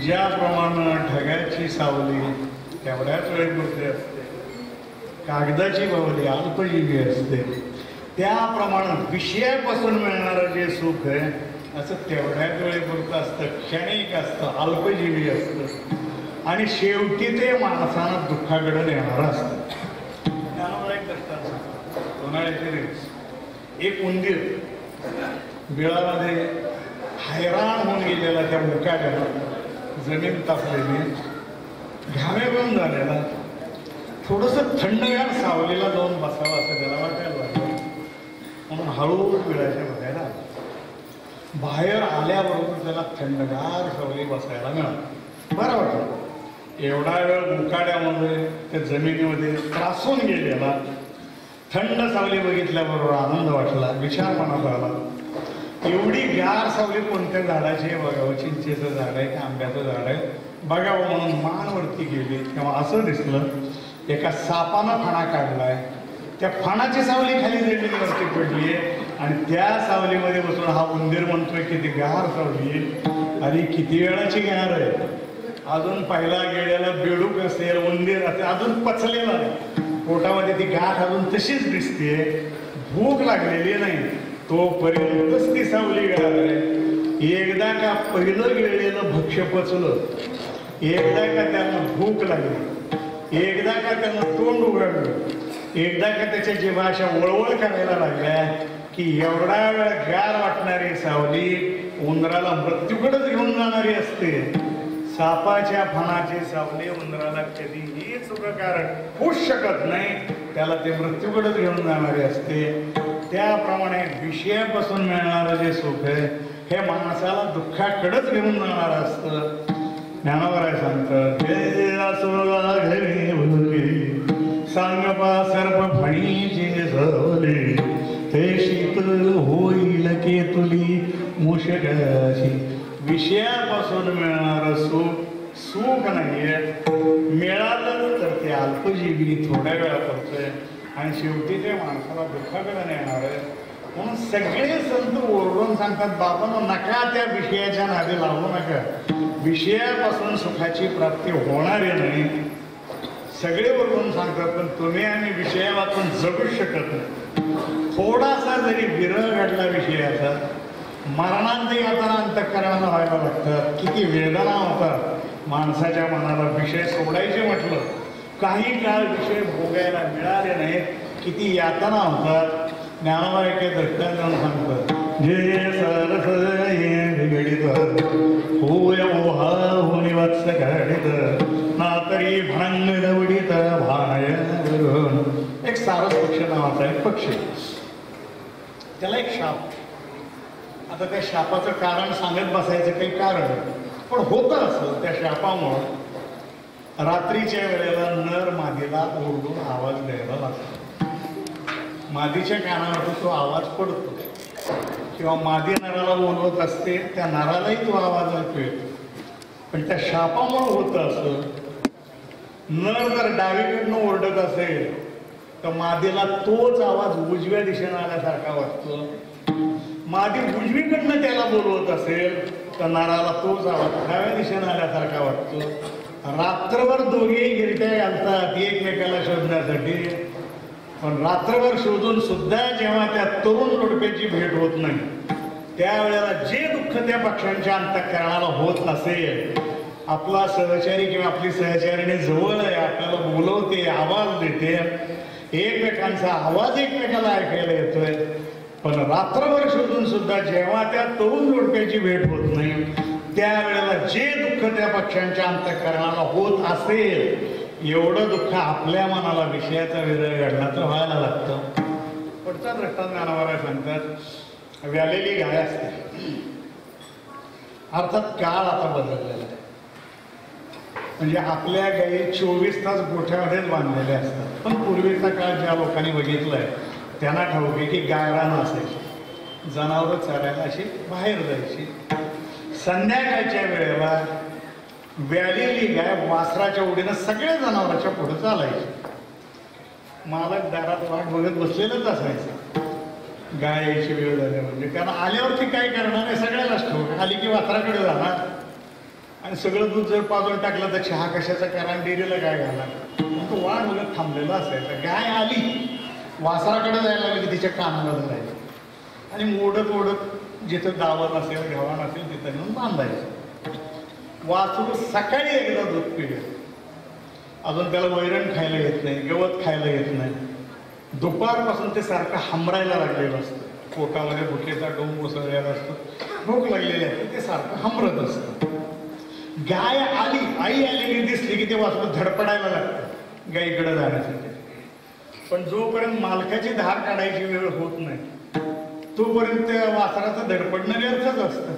ज्याप्रमाणे ढगाची सावली तेवढ्याच वेळेपुरती असते, कागदाची बावली अल्पजीवी असते, त्याप्रमाणे विषयापासून मिळणारं जे सुख आहे असं तेवढ्याच वेळेपुरतं असतं, क्षणिक असतं, अल्पजीवी असतं आणि शेवटी ते माणसाला दुःखाकडे नेणारं असतं. त्यामुळे एक दृष्टांत सांगतो. उन्हाळ्याचे दिवस एक उंदीर बिळामध्ये हैराण होऊन गेलेला त्या मुकाट्याला, जमीन तापलेली, घामेगून झालेला, थोडंसं थंडगार सावलीला जाऊन बसावं असं त्याला वाटायला लागलं. म्हणून हळूहळू बिळाच्या बघायला आला. बाहेर आल्याबरोबर त्याला थंडगार सावली बसायला मिळाली. बरं वाटलं. एवढा वेळ मुकाट्यामध्ये त्या जमिनीमध्ये त्रासून गेलेला थंड सावली बघितल्याबरोबर आनंद वाटला, विचार मनात आला, एवढी गार सावली कोणत्या झाडाची आहे बघावं, चिंचेचं झाड आहे की आंब्याचं झाड आहे बघावं म्हणून मानवरती गेली. तेव्हा असं दिसलं एका सापानं फणा काढलाय, त्या फणाची सावली खाली जमिनीवरती पडली आहे आणि त्या सावलीमध्ये बसून हा उंदीर म्हणतोय किती गार सावली आहे. आणि किती वेळाची गार आहे, अजून पहिला गेलेला बेडूक असेल, उंदीर असेल, अजून पचलेला नाही, पोटामध्ये ती गाठ अजून तशीच दिसते, भूक लागलेली नाही, तोपर्यंतच ती सावली गार आहे. एकदा का पहिलं गेलेलं भक्ष्य पचलं, एकदा का त्यांना भूक लागली, एकदा का त्यांना तोंड उघडलं, एकदा का त्याच्या जीवा अशा वळवळ करायला लागल्या की एवढा वेळ गार वाटणारी सावली उंदराला मृत्यूकडेच घेऊन जाणारी असते. सापाच्या फणाची सावली उंदराला कधीही सुखकारक होऊच शकत नाही, त्याला ते मृत्यूकडेच घेऊन जाणारी असते. त्याप्रमाणे विषयापासून मिळणारं जे सुख आहे हे माणसाला दुःखाकडेच घेऊन जाणारं असतं. ज्ञानोबराय सांगतात, हे असोला घरी भुली सांगपा सर्प फणीचे झवले, ते शीतल होईल के तुली मुशकाशी. विषयापासून मिळणारं सुख सुख नाहीये, मिळालं तर ते अल्पजीवी थोड्या वेळापुरतंय आणि शेवटी ते माणसाला दुःखाकडे नेणार आहे. म्हणून सगळे संत ओरडून सांगतात, बाबांनो नका त्या विषयाच्या नादी लागू नका, विषयापासून सुखाची प्राप्ती होणारी नाही. सगळे ओरडून सांगतात, पण तुम्ही आणि विषयापासून जगूच शकत नाही. थोडासा जरी विरह घडला विषयाचा, मरणांत यातना अंतःकरणाला व्हायला लागतात. किती वेदना होतात माणसाच्या मनाला विषय सोडायचे म्हटलं, काही काळ विषय भोगायला मिळाले नाहीत, किती यातना होतात. ज्ञानोबा एके दृष्टांत देऊन सांगतात, जे सरस घडित होय ओहा होणी वत्स घडित ना तरी भांग दवडीत भाय. एक सारस पक्ष नावाचा एक पक्षी, त्याला एक शाप. आता त्या शापाचं कारण सांगत बसायचं काही कारण, पण होतं असं, त्या शापामुळं रात्रीच्या वेळेला नर मादीला ओरडून आवाज द्यायला लागतो. मादीच्या कानावर तो आवाज पडतो किंवा मादी नराला बोलवत असते, त्या नरालाही तो आवाज ऐकू येतो. पण त्या शापामुळं होतं असं, नर जर डावीकडनं ओरडत असेल तर मादीला तोच आवाज उजव्या दिशेनं आल्यासारखा वाटतो. मादी उजवीकडनं त्याला बोलवत असेल तर नराला तोच आवाज डाव्या दिशेनं आल्यासारखा वाटतो. रात्रभर दोघेही गिरट्या घालतात एकमेकाला शोधण्यासाठी, पण रात्रभर शोधून सुद्धा जेव्हा त्या तरुण जोडप्याची भेट होत नाही, त्यावेळेला जे दुःख त्या पक्ष्यांच्या अंतःकरणाला होत असेल, आपला सहचारी किंवा आपली सहचारिणी जवळ आहे, आपल्याला बोलवते, आवाज देते, एकमेकांचा आवाज एकमेकाला ऐकायला येतोय, पण रात्रभर शोधून सुद्धा जेव्हा त्या तरुण जोडप्याची भेट होत नाही, त्यावेळेला जे दुःख त्या पक्ष्यांच्या अंतःकरणाला होत असेल, एवढं दुःख आपल्या मनाला विषयाचा विरह घडला तर व्हायला लागतं. पुढचा दृष्टांत ज्ञानोबा सांगतात, व्यालेली गाय असते. अर्थात काळ आता बदललेला आहे, म्हणजे आपल्या गायी 24 तास गोठ्यामध्येच बांधलेल्या असतात. पण पूर्वीचा काळ ज्या लोकांनी बघितलाय त्यांना ठाऊक आहे की गायरान असायची, जनावरं चरायला अशी बाहेर जायची. संध्याकाळच्या वेळेला व्यालेली गाय वासराच्या उडीनं सगळ्या जनावरांच्या पुढे चालायची. मालक दारात वाट बघत बसलेलंच असायचं. गाय यायची वेळ झाली म्हणजे, कारण आल्यावरती काय करणार आहे सगळ्यालाच ठेवू, आली की वासराकडे जाणार आणि सगळं दूध जर पाजून टाकलं तर चहा कशाचा करा, डेअरीला काय घालणार. तो वाढ उलट थांबलेला असायचा. गाय आली वासराकडे जायला लागली की तिच्या कानाला धरायचं आणि मोडत ओढत जिथं दावण असेल घावाण असेल तिथं नेऊन बांधायचं. वासरू सकाळी एकदा दूध पिले, अजून त्याला वैरण खायला येत नाही, गवत खायला येत नाही. दुपारपासून ते सारखं हमरायला लागलेलं असतं, पोटामध्ये भुकेचा डोंब उसळलेला असतो, भूक लागलेली असते, ते सारखं हमरत असतं. गाय आली, आई आलेली दिसली की ते वासरू धडपडायला लागतं गाईकडे जाण्यासाठी. पण जोपर्यंत मालकाची धार काढायची वेळ होत नाही तोपर्यंत त्या वासराचं धडपडणं व्यर्थच असतं.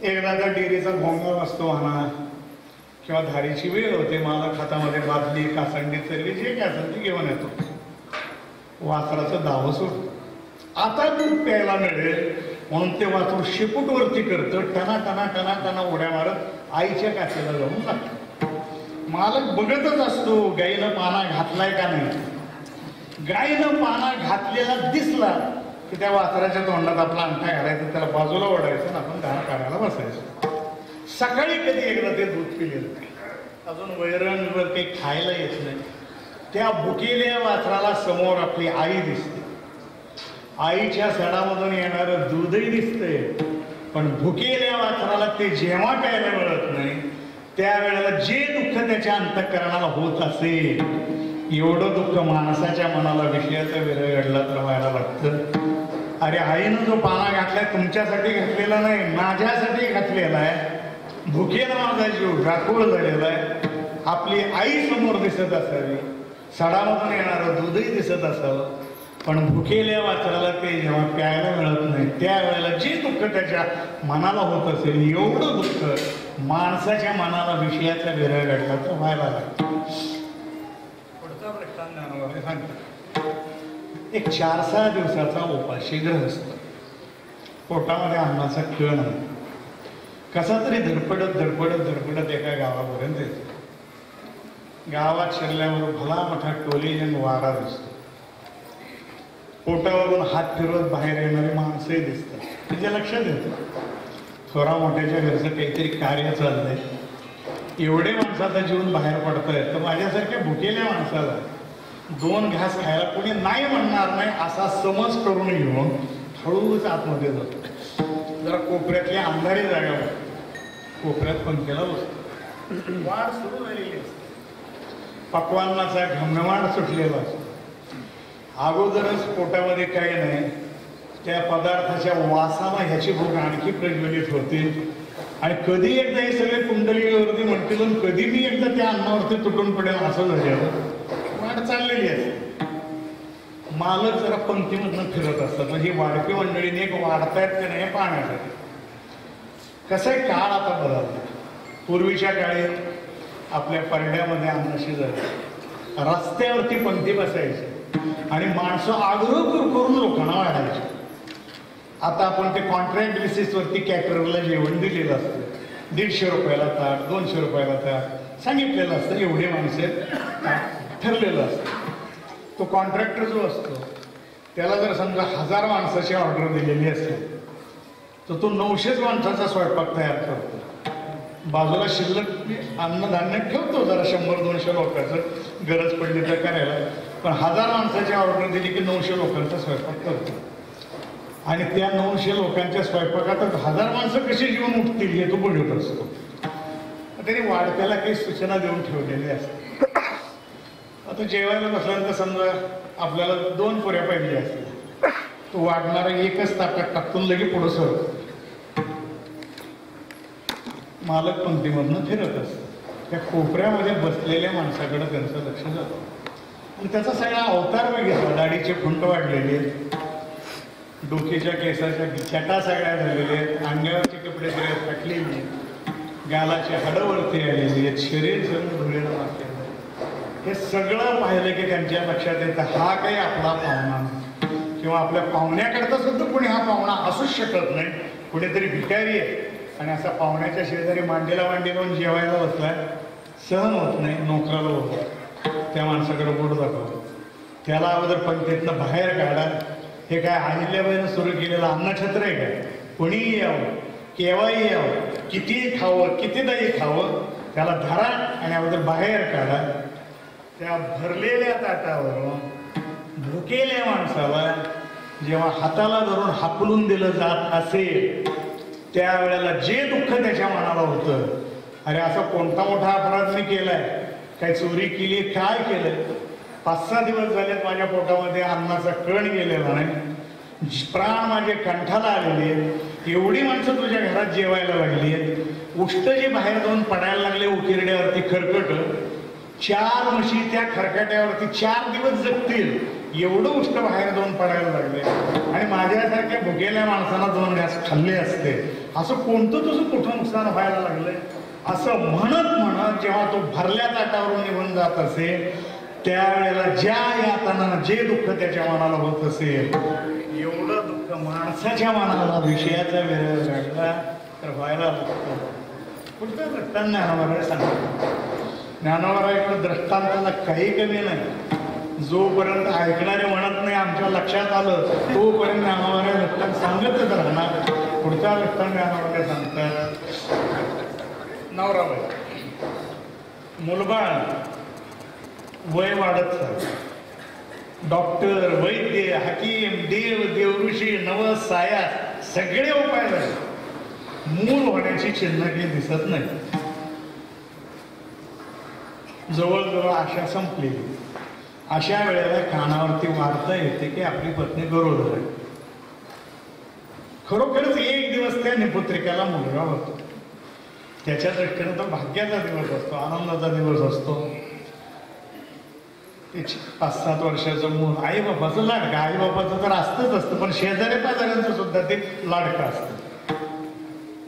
एकदा त्या डेअरीचा भोंगा असतो म्हणा किंवा धारीची वेळ होते, मालक हातामध्ये बादली कासंडी चरवी जे काय असेल ते घेऊन येतो. वासराचं दाव सोडतं, आता दूध प्यायला मिळेल म्हणून ते वासरू शेपूटवरती करतं, टना टना टना टना उड्या मारत आईच्या काचेला जाऊन लागतं. मालक बघतच असतो गाईनं पाना घातलाय का नाही. गाईनं पाना घातलेला दिसला की त्या वासराच्या तोंडात आपला अंगठा घालायचा, त्याला बाजूला ओढायचं आणि आपण धार काढायला बसायचं. सकाळी कधी एकदा ते दूध पिलेलं नाही, अजून वैरणवर काही खायला येत नाही. त्या भुकेल्या वासराला समोर आपली आई दिसते, आईच्या सडामधून येणारं दूधही दिसतंय. पण भुकेल्या वासराला ते जेव्हा प्यायला मिळत नाही त्यावेळेला जे दुःख त्याच्या अंतःकरणाला होत असेल, एवढं दुःख माणसाच्या मनाला विषयाचा विरह घडला तर व्हायला लागतं. अरे आईनं जो पाना घातलाय तुमच्यासाठी घातलेला नाही, माझ्यासाठी घातलेला आहे. भुकेला माझा जीव व्याकुळ झालेला आहे. आपली आई समोर दिसत असावी, सडामधून येणारं दूधही दिसत असावं, पण भुकेल्या वासराला ते जेव्हा प्यायला मिळत नाही त्यावेळेला जे दुःख त्याच्या मनाला होत असेल, एवढं दुःख माणसाच्या मनाला विषयाचा विरह घडला तर व्हायला लागतो. पुढचा वृत्तांत ज्ञानोबाने सांगतो. एक 4-6 दिवसाचा उपाशी ग्रहस्थ, पोटामध्ये अन्नाचा कळ नाही, कसा तरी धडपडत धडपडत धडपडत एका गावापर्यंत येतो. गावात शिरल्यावर भला मोठा टोलीजन वारा दिसतो. पोटावरून हात फिरवत बाहेर येणारी माणसंही दिसतात. तिच्या लक्षात येतं थोरा मोठ्याच्या घरचं काहीतरी कार्य चाललंय, एवढे माणसाचा जीवन बाहेर पडतंय तर माझ्यासारख्या भुकेल्या माणसाला 2 घास खायला कोणी नाही म्हणणार नाही असा समज करून घेऊन हळूच आतमध्ये जातो. जरा कोपऱ्यातली अंधारी जागा कोपऱ्यात पंख्याला बसतो. वाढ सुरू झालेली असते, पक्वान्नाचा घमघमाट सुटलेला असतो. अगोदरच पोटामध्ये काही नाही, त्या पदार्थाच्या वासाला ह्याची भूक आणखी प्रज्वलित होते आणि कधी एकदा हे सगळे कुंडलीवरती म्हणतील कधी मी एकदा त्या अन्नावरती तुटून पडेल असं झालं. वाट चाललेली असते. मालक जरा पंक्तीमधनं फिरत असतात, ही वाढपी मंडळीने एक वाढतायत की नाही पाहण्यासाठी. कसं आहे, काळ आता बदलला. पूर्वीच्या काळी आपल्या परड्यामध्ये अन्न शिजायचं, रस्त्यावरती पंक्ती बसायची आणि माणसं आग्रह करून लोकांना वाढायची. आता आपण ते कॉन्ट्रॅक्ट बेसिसवरती कॅटररला जेवण दिलेलं असतं. 150 रुपयाला ताट, 200 रुपयाला ताट सांगितलेलं असतं, एवढे माणसं ठरलेलं असतं. तो कॉन्ट्रॅक्टर जो असतो त्याला जर समजा 1000 माणसाची ऑर्डर दिलेली असेल तर तो 900 माणसाचा स्वयंपाक तयार करतो. बाजूला शिल्लक अन्नधान्य ठेवतो जरा 100-200 लोकांचं गरज पडली तर करायला, पण 1000 माणसाची ऑर्डर दिली की 900 लोकांचा स्वयंपाक करतो. आणि त्या 900 लोकांच्या स्वयंपाकात 1000 माणसं कशी जीवन उठतील हे तो बघत असतो. त्याने वाढत्याला काही सूचना देऊन ठेवलेली असते. आता जेवायला बसल्यानंतर समजा आपल्याला 2 पुऱ्या पाहिजे असतील, तो वाढणारा एकच ताटात टाकून लगे पुढं सरतो. मालक पंक्तीमधनं फिरत असतो. त्या कोपऱ्यामध्ये बसलेल्या माणसाकडे त्यांचं लक्ष जातं आणि त्याचा सगळा अवतार बघितला. दाढीचे खुंट वाढलेले आहेत, डोक्याच्या केसाच्या छटा सगळ्या झालेल्या आहेत, अंगावरचे कपडे सगळे फाटलेले आहेत, गालाची हाडं वरती आलेली आहेत, शरीर सगळं धुळेला वाटलेलं आहे. हे सगळं पाहिलं की त्यांच्या लक्षात येतं हा काही आपला पाहुणा नाही किंवा आपल्या पाहुण्याकरता सुद्धा कोणी हा पाहुणा असूच शकत नाही. कुणीतरी भिकारी आहे आणि असा पाहुण्याच्या शेजारी मांडीला मांडी लावून जेवायला बसलाय, सहन होत नाही. नोकराला होतं, त्या माणसाकडे बोट दाखवतो, त्याला अगोदर पंक्तीतनं बाहेर काढा, हे काय अहिल्याबाईनं सुरू केलेलं अन्नछत्र आहे काय? कोणीही यावं, केव्हाही यावं, कितीही खावं, कितीदाही खावं, त्याला धरा आणि अगोदर बाहेर काढा. त्या भरलेल्या ताटावरून भुकेल्या माणसाला जेव्हा हाताला धरून हाकलून दिलं जात असेल त्यावेळेला जे दुःख त्याच्या मनाला होतं, अरे असा कोणता मोठा अपराध मी केलाय, काय चोरी केली, काय केलंय, 5-6 दिवस झालेत माझ्या पोटामध्ये अन्नाचा कण गेलेला नाही, प्राण माझे कंठाला आलेले आहेत, एवढी माणसं तुझ्या घरात जेवायला लागली आहेत, उष्ट जे बाहेर जाऊन पडायला लागले उकिरड्यावरती खरकट, 4 म्हशी त्या खरकट्यावरती 4 दिवस जगतील एवढं उष्ट बाहेर जाऊन पडायला लागले, आणि माझ्यासारख्या भुकेल्या माणसांना 2 घास खाल्ले असते, असं कोणतं तुझं कुठं नुकसान व्हायला लागलंय, असं म्हणत म्हणत जेव्हा तो भरल्या ताटावरून निघून जात असेल त्यावेळेला ज्या यातना जे दुःख त्याच्या मनाला होत असेल, एवढं दुःख माणसाच्या मनाला विषयाचा विरह घडला तर व्हायला लागतो. पुढच्या दृष्टांत ज्ञानोबा सांगतो, ज्ञानोबाईकडे दृष्टांताला काही कमी नाही. जोपर्यंत ऐकणारे म्हणत नाही आमच्या लक्षात आलं तोपर्यंत ज्ञानोबा दृष्टांत सांगतच राहणार. पुढच्या दृष्टांत ज्ञानोबा सांगतात, नवराबाई मुलबाळ वय वाढत चाललं, डॉक्टर, वैद्य, हकीम, देव, देवऋषी, नवस, साया सगळे उपाय झाले, मूल होण्याची चिन्ह काही दिसत नाही. जवळजवळ आशा संपलेली. अशा वेळेला कानावरती वार्ता येते की आपली पत्नी गरोदर आहे. खरोखरच एक दिवस त्या निपुत्रिकेला मुलगा होतो. त्याच्या दृष्टीनं तो भाग्याचा दिवस असतो, आनंदाचा दिवस असतो. 5-7 वर्षाचं मूल आई बापाचं लाडकं, आई बापाचं तर असतंच असतं, पण शेजारी पाजाऱ्यांचं सुद्धा ते लाडकं असतं.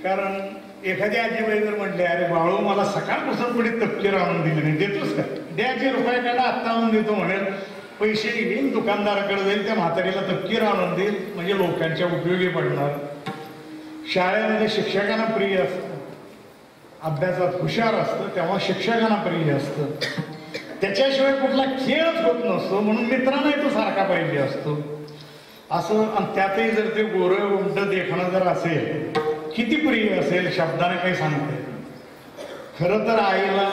कारण एखादी आजीबाई जर म्हटले, अरे बाळू मला सकाळपासून पुढे तपकीर आणून दिली नाही, देतोस का? द्याचे रुपये काढा, आत्ता आणून देतो म्हणेल, पैसे घेईन दुकानदाराकडे जाईल, त्या म्हातारीला तपकीर आणून देईल, म्हणजे लोकांच्या उपयोगी पडणार. शाळेमध्ये शिक्षकांना प्रिय असतं, अभ्यासात हुशार असतं, तेव्हा शिक्षकांना प्रिय असतं. त्याच्याशिवाय कुठला खेळच होत नसतो, म्हणून मित्रांनाही तो सारखा पाहिजे असतो असं. आणि त्यातही जर ते गोरं उमटं देखणं जर असेल, किती प्रिय असेल शब्दाने काही सांगते. खरं तर आईला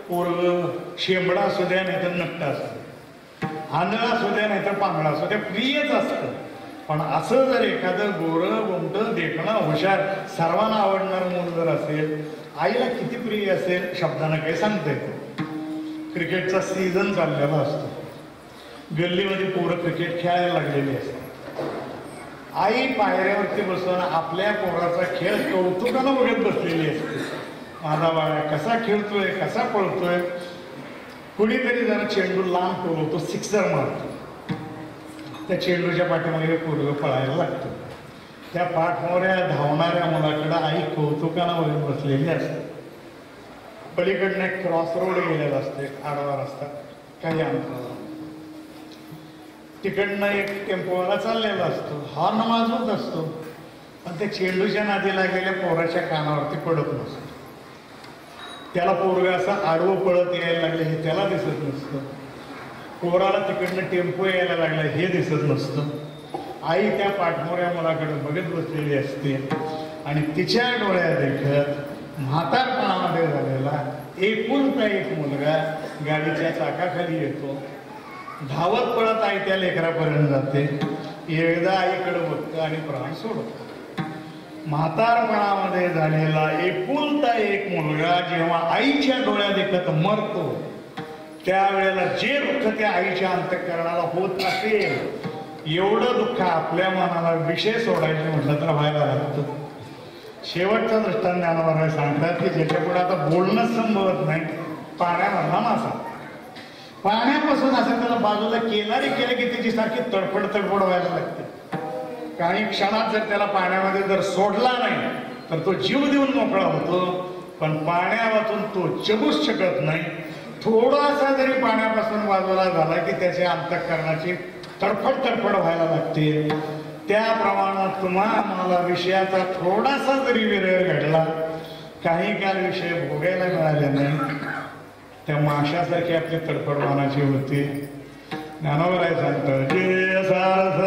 पोरग शेंबडा असू द्या नाही तर नट्टा असतो, आंधळा असू द्या नाही तर पांगळा असू द्या, प्रियच असतं. पण असं जर एखादं गोरं उमटं देखणं हुशार सर्वांना आवडणारं मूल जर असेल, आईला किती प्रिय असेल शब्दाने काही सांगता येतं. क्रिकेटचा सीझन चाललेला असतो, गल्लीमध्ये पोरं क्रिकेट खेळायला लागलेली असतात. आई पायऱ्यावरती बसून आपल्या पोराचा खेळ कौतुकानं बघत बसलेली असते. माझा बाळा कसा खेळतोय, कसा पळतोय. कुणीतरी जरा चेंडू लांब पळवतो, 6 मारतो, त्या चेंडूच्या पाठीमागे पोरगं पळायला लागतो. त्या पाठमोऱ्या धावणाऱ्या मुलाकडे आई कौतुकानं बघत बसलेली असते. पलीकडनं एक क्रॉस रोड गेलेला असतो, एक आडवा रस्ता काही अंतरावर, तिकडनं एक टेम्पोवाला चाललेला असतो, हॉर्न वाजवत असतो, पण त्या चेंडूच्या नादी लागलेल्या पोराच्या कानावरती पडत नसतो. त्याला पोरगा असं आडवं पळत यायला लागलं हे त्याला दिसत नसतं, पोराला तिकडनं टेम्पो यायला लागला हे दिसत नसतं. आई त्या पाठमोऱ्या मुलाकडे बघत बसलेली असते आणि तिच्या डोळ्यात देखत म्हातारपणामध्ये झालेला एकुलता एक मुलगा गाडीच्या चाकाखाली येतो, धावत पळत आई त्या लेकरापर्यंत जाते, एकदा आईकडे बघतं आणि प्राण सोडतो. म्हातारपणामध्ये झालेला एकुलता एक मुलगा जेव्हा आईच्या डोळ्यात देखत मरतो त्यावेळेला जे दुःख त्या आईच्या अंतःकरणाला होत असेल, एवढं दुःख आपल्या मनाला विषय सोडायचे म्हटलं तर व्हायला लागतं. शेवटचा दृष्टांत ज्ञानोबा सांगतात की ज्याच्यापुढे आता बोलणंच संभवत नाही, पाण्यामधला मासा. पाण्यापासून असं त्याला बाजूला केलं की त्याची सारखी तडफड व्हायला लागते. काही क्षणात जर त्याला पाण्यामध्ये जर सोडला नाही तर तो जीव देऊन मोकळा होतो, पण पाण्यावातून तो जगूच शकत नाही. थोडासा जरी पाण्यापासून बाजूला झाला की त्याच्या अंतःकरणाची तडफड व्हायला लागते. त्या प्रमाणात तुम्हाला विषयाचा थोडासा जरी विरह घडला, काही काल विषय भोगायला मिळाले नाही, त्या माशासारखी आपली तडफड मानाची होती. ज्ञानोबा सांगतं, जे सारथ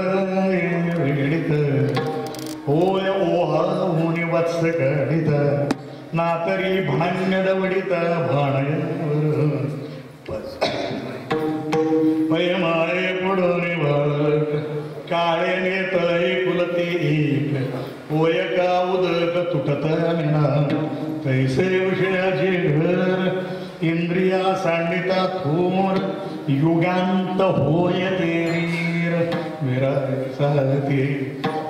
वत्स कडित ना तरी भाण्य दवडित भाणयावर पयमाये पुढोनी भट काळे नेत एकुलती एक ओय का उदक तुटत मिना तैसे विषयाचे घर इंद्रिया सांडिता थोर युगांत होय तेरीर विरासाते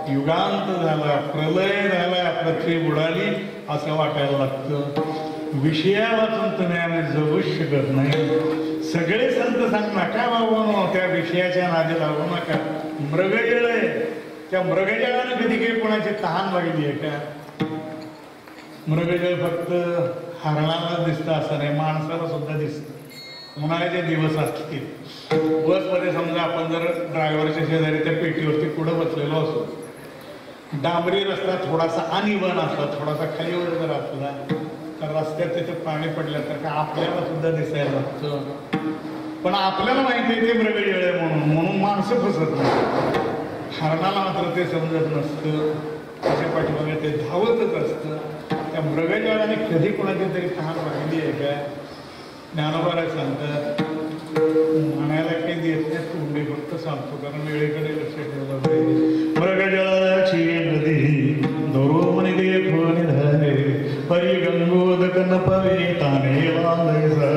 युगांत झाला प्रलय झाला पृथ्वी बुडाली असं वाटायला लागतं विषया वाचून तुम्ही आम्ही जगूच शकत नाही सगळे संत सांग नका बाबा त्या विषयाच्या नादी लागू नका मृगजळ आहे त्या मृगजळानं कधी काही कोणाची तहान लागली आहे का मृगजळ फक्त हरणाला दिसतं असं नाही माणसाला सुद्धा दिसतं उन्हाळ्याचे दिवस असतील बसमध्ये समजा आपण जर ड्रायव्हरच्या शेजारी त्या पेटीवरती पुढं बसलेलो असतो डांबरी रस्ता थोडासा अनइवन असला थोडासा खालीवर जर असला तर रस्त्यात तिथे पाणी पडल्यासारखं आपल्याला सुद्धा दिसायला लागतं पण आपल्याला माहिती आहे ते मृगजळ आहे म्हणून माणसं फसत नाही हरणाला मात्र ते समजत नसतं त्याच्या पाठीमागे ते धावतच असतं त्या मृगजळाने कधी कोणाची तरी तहान लागली आहे का ज्ञानोबाला सांगतात म्हणायला काही देत नाही तुम्ही फक्त सांगतो कारण वेळेकडे लक्ष ठेवलं पाहिजे मृगजळाची नदी दोरोमणी देखो निधारे परी गंगोदक न पवे ताने लांदैसा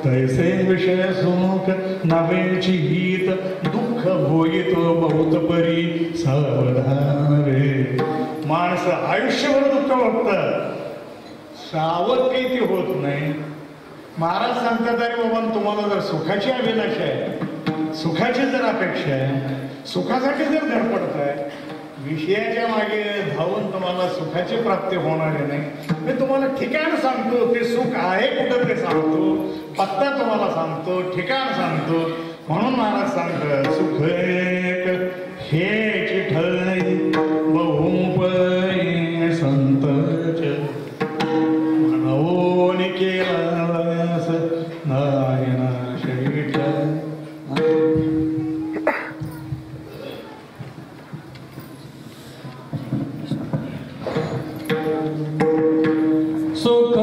तैसे विषय सुमुख नवेची गीत दुःख भोगितो बहुत परी सावधान रे माणसं आयुष्यभर दुःख बघतात सावध काही ते होत नाही महाराज सांगतात अरे बाबा तुम्हाला जर सुखाची अभिलाषा आहे सुखाची जर अपेक्षा आहे सुखासाठी जर धडपडताय विषयाच्या मागे धावून तुम्हाला सुखाची प्राप्ती होणार नाही मी तुम्हाला ठिकाण सांगतो ते सुख आहे कुठं ते सांगतो पत्ता तुम्हाला सांगतो ठिकाण सांगतो म्हणून महाराज सांगतात सुख एक हे चिठ्ठल बहुपरी संतच म्हणून केलास नारायणा शैठ सुख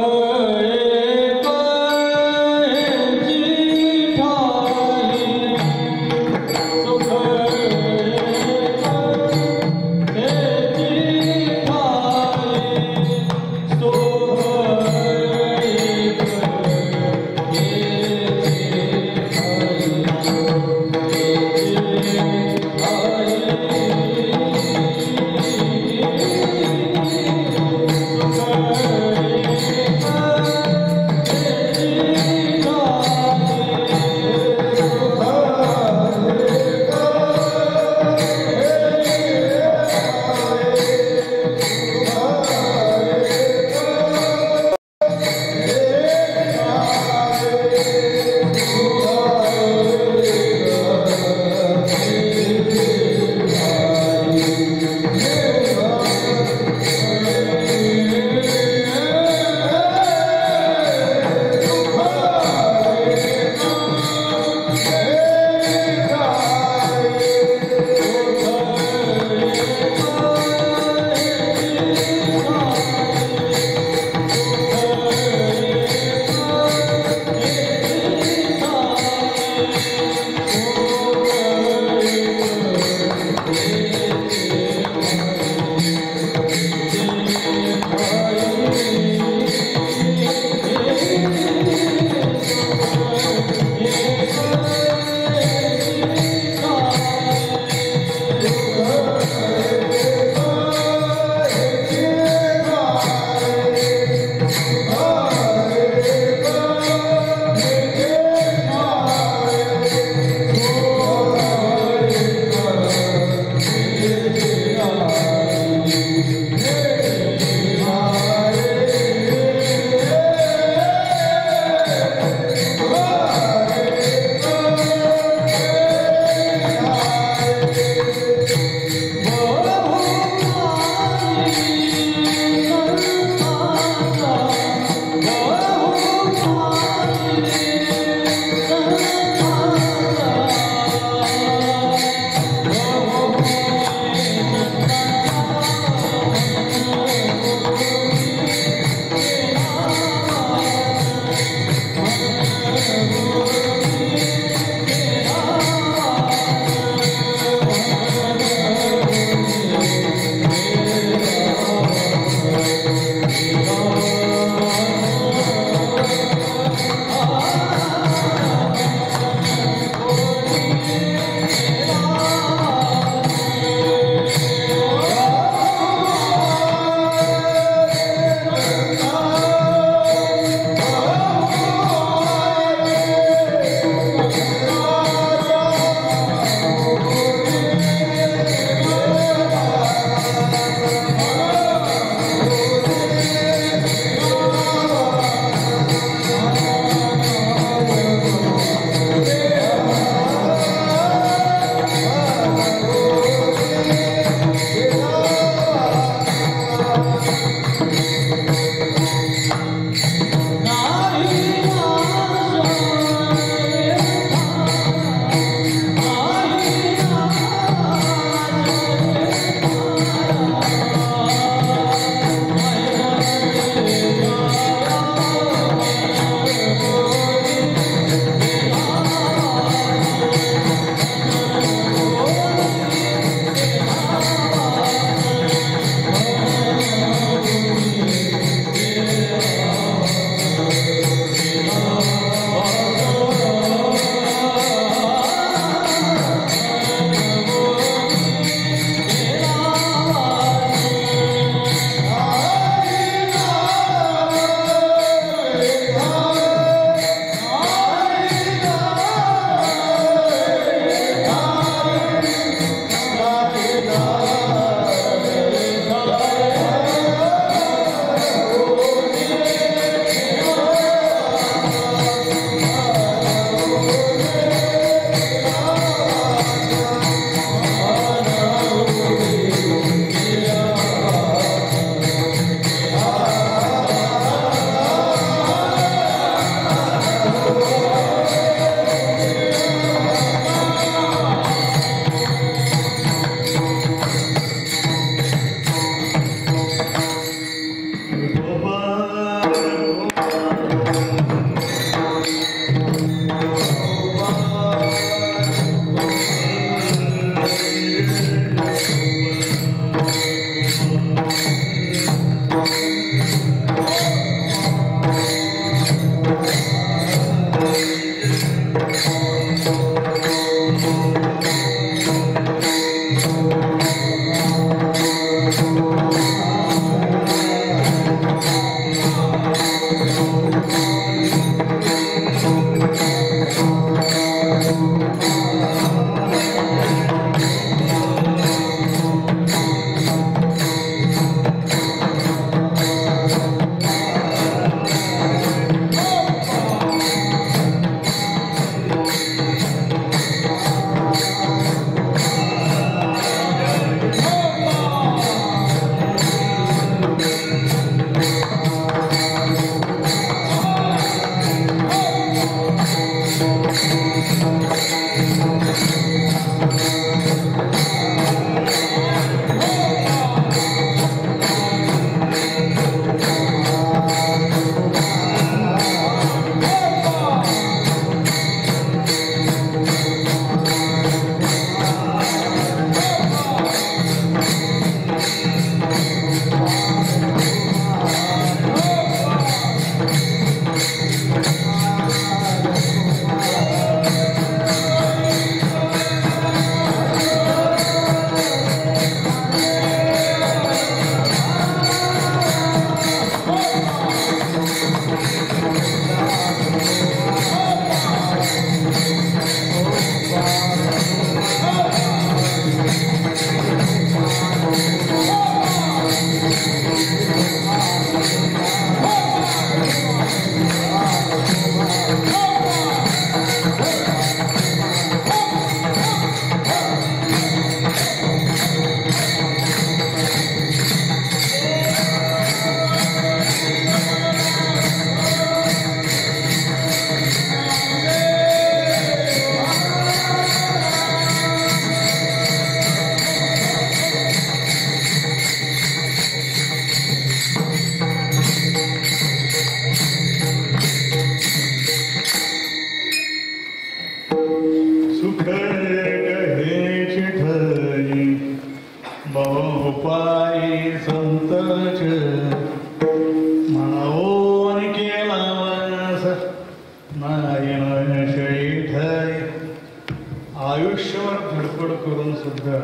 धडपड करून सुद्धा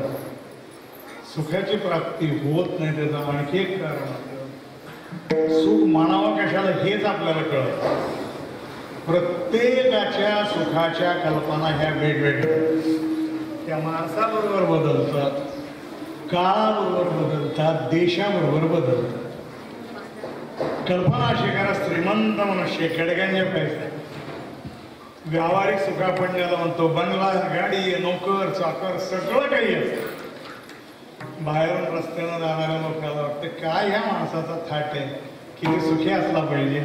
सुखाची प्राप्ती होत नाही, त्याचं आणखी एक कारण सुख मानावं कशाला हेच आपल्याला कळत. प्रत्येकाच्या सुखाच्या कल्पना ह्या वेगवेगळ्या त्या माणसाबरोबर बदलतात, काळाबरोबर बदलतात, देशाबरोबर बदलतात. कल्पना अशी करा, श्रीमंत मनुष्य खडग्यांच्या पैसे व्यावहारिक सुखापण्याला म्हणतो, बंगला, गाडी, नोकर, चाकर सगळं काही असतं. बाहेरून रस्त्यानं जाणाऱ्या लोकांना वाटतं काय ह्या माणसाचा थाट आहे, किती सुखी असला पाहिजे.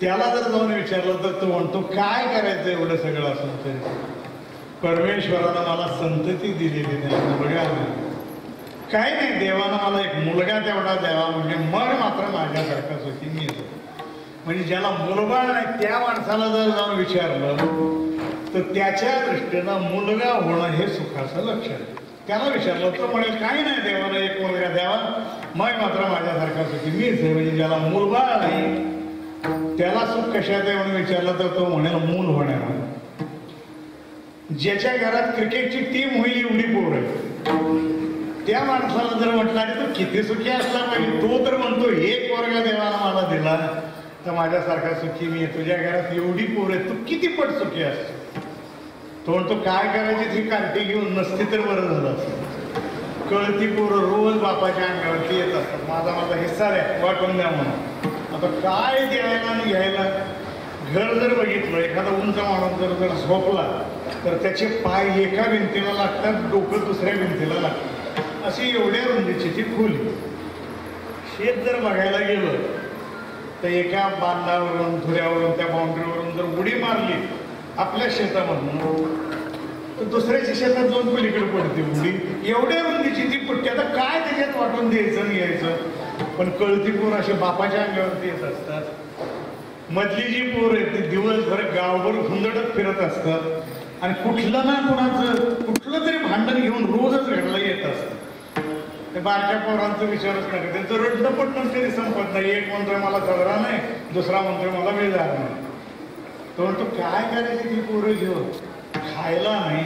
त्याला जर जाऊन विचारलं तर तो म्हणतो काय करायचं एवढं सगळं असून तरी, परमेश्वरानं मला संतती दिलेली नाही, मुलगा नाही, काय नाही, देवानं मला एक मुलगा तेवढा द्यावा म्हणजे मग मात्र माझ्यासारखा सुखी मी. म्हणजे ज्याला मुलबाळ नाही त्या माणसाला जर जाऊन विचारलं तर त्याच्या दृष्टीनं मुलगा होणं हे सुखाचं लक्षण आहे. त्याला विचारलं तर म्हणेल काही नाही, देवाला एक मुलगा द्यावा मग मात्र माझ्यासारखा सुखी मीच आहे. म्हणजे ज्याला मुलबाळ नाही त्याला सुख कशात आहे म्हणून विचारलं तर तो म्हणेल मूल होण्यावर. ज्याच्या घरात क्रिकेटची टीम होईल एवढी पोर आहे त्या माणसाला जर म्हटलं अरे तू किती सुखी असला पाहिजे, तो तर म्हणतो एक पोरगा देवाला मला दिला तर माझ्यासारखा सुखी मी आहे. तुझ्या घरात एवढी पोर आहे, तू किती पट सुखी असतो. तो म्हणतो काय करायची ती कार्टी घेऊन नसती तर बरं झालं असतं. कळती पोरं रोज बापाच्या अंगावरती येत असतात, माझा माझा हिस्सा आहे वाटून द्या म्हणून. आता काय द्यायला आणि घ्यायला. घर जर बघितलं, एखादा उंच माणूस जर झोपला तर त्याचे पाय एका भिंतीला लागतात, डोकं दुसऱ्या भिंतीला लागतात, अशी एवढ्या रुंदीची ती खोली. शेत जर बघायला गेलं तर एका बांधावरून धुऱ्यावरून त्या बाउंड्रीवरून जर उडी मारली आपल्या शेतामधून तर दुसऱ्याच्या शेतात जाऊन पलीकडे पडते उडी. एवढ्या रुंदीची ती पट्टी. आता काय त्याच्यात वाटून द्यायचं आणि घ्यायचं. पण कळती पोर असे बापाच्या अंगावरती येत असतात. मधली जी पोर आहे ती दिवसभर गावभर हुंदडत फिरत असतात आणि कुठलं ना कुणाचं कुठलं तरी भांडण घेऊन रोजच घडला येत असतं. ते बारक्या पोरांचा विचारच नका, त्यांचं रडणं पडणं कधी संपत नाही. एक म्हणतोय मला चढरा नाही, दुसरा म्हणतोय मला वेळ जात नाही. तो म्हणतो काय करायची ती पोरं घेऊन, खायला नाही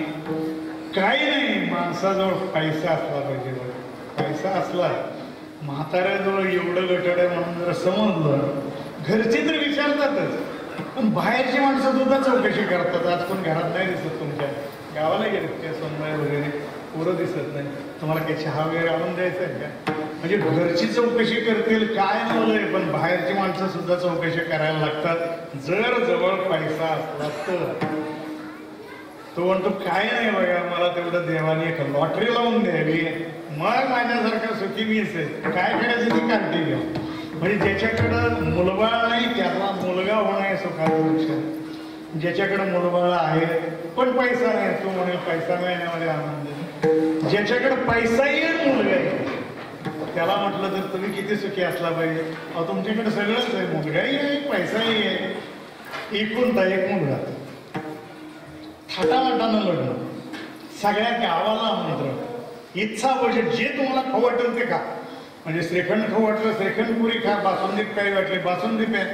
काही नाही. माणसाजवळ पैसा असला पाहिजे. पैसा असला, म्हाताऱ्याजवळ एवढं गटड आहे म्हणून जर समजलं, घरचे तर विचारतातच पण बाहेरची माणसं सुद्धा चौकशी करतात. आज पण घरात नाही दिसत, तुमच्या गावाला गेले ते सोनबाई वगैरे पोरं दिसत नाही, तुम्हाला काही चहा वगैरे आणून द्यायचं आहे का. म्हणजे घरची चौकशी करतील काय नवलंय, पण बाहेरची माणसं सुद्धा चौकशी करायला लागतात जर जवळ पैसा असला तर. तो म्हणतो काय नाही बघा, मला तेवढं देवाने एक लॉटरी लावून द्यावी मग माझ्यासारखा सुखी मीच आहे. काय करायचं ती कार्टी घ्या. म्हणजे ज्याच्याकडं मुलबाळ नाही त्याला मुलगा होणं हे सुखाचं लक्षण. ज्याच्याकडे मुलबाळ आहे पण पैसा नाही तो म्हणेल पैसा मिळण्यामध्ये आनंद आहे. ज्याच्याकडे पैसा येईल मुलगा आहे त्याला म्हटलं तर तुम्ही किती सुखी असला पाहिजे. अहो तुमच्याकडे सगळंच आहे, मुलगाही आहे पैसाही आहे, एकूणता एक मुलगा, थाटामाटानं लढणं, सगळ्या गावाला आमंत्रण, इच्छा बजेट जे तुम्हाला खाऊ वाटेल ते खा. म्हणजे श्रीखंड खाऊ वाटलं श्रीखंड पुरी खा, बासुंदी काही वाटली बासुंदी प्या,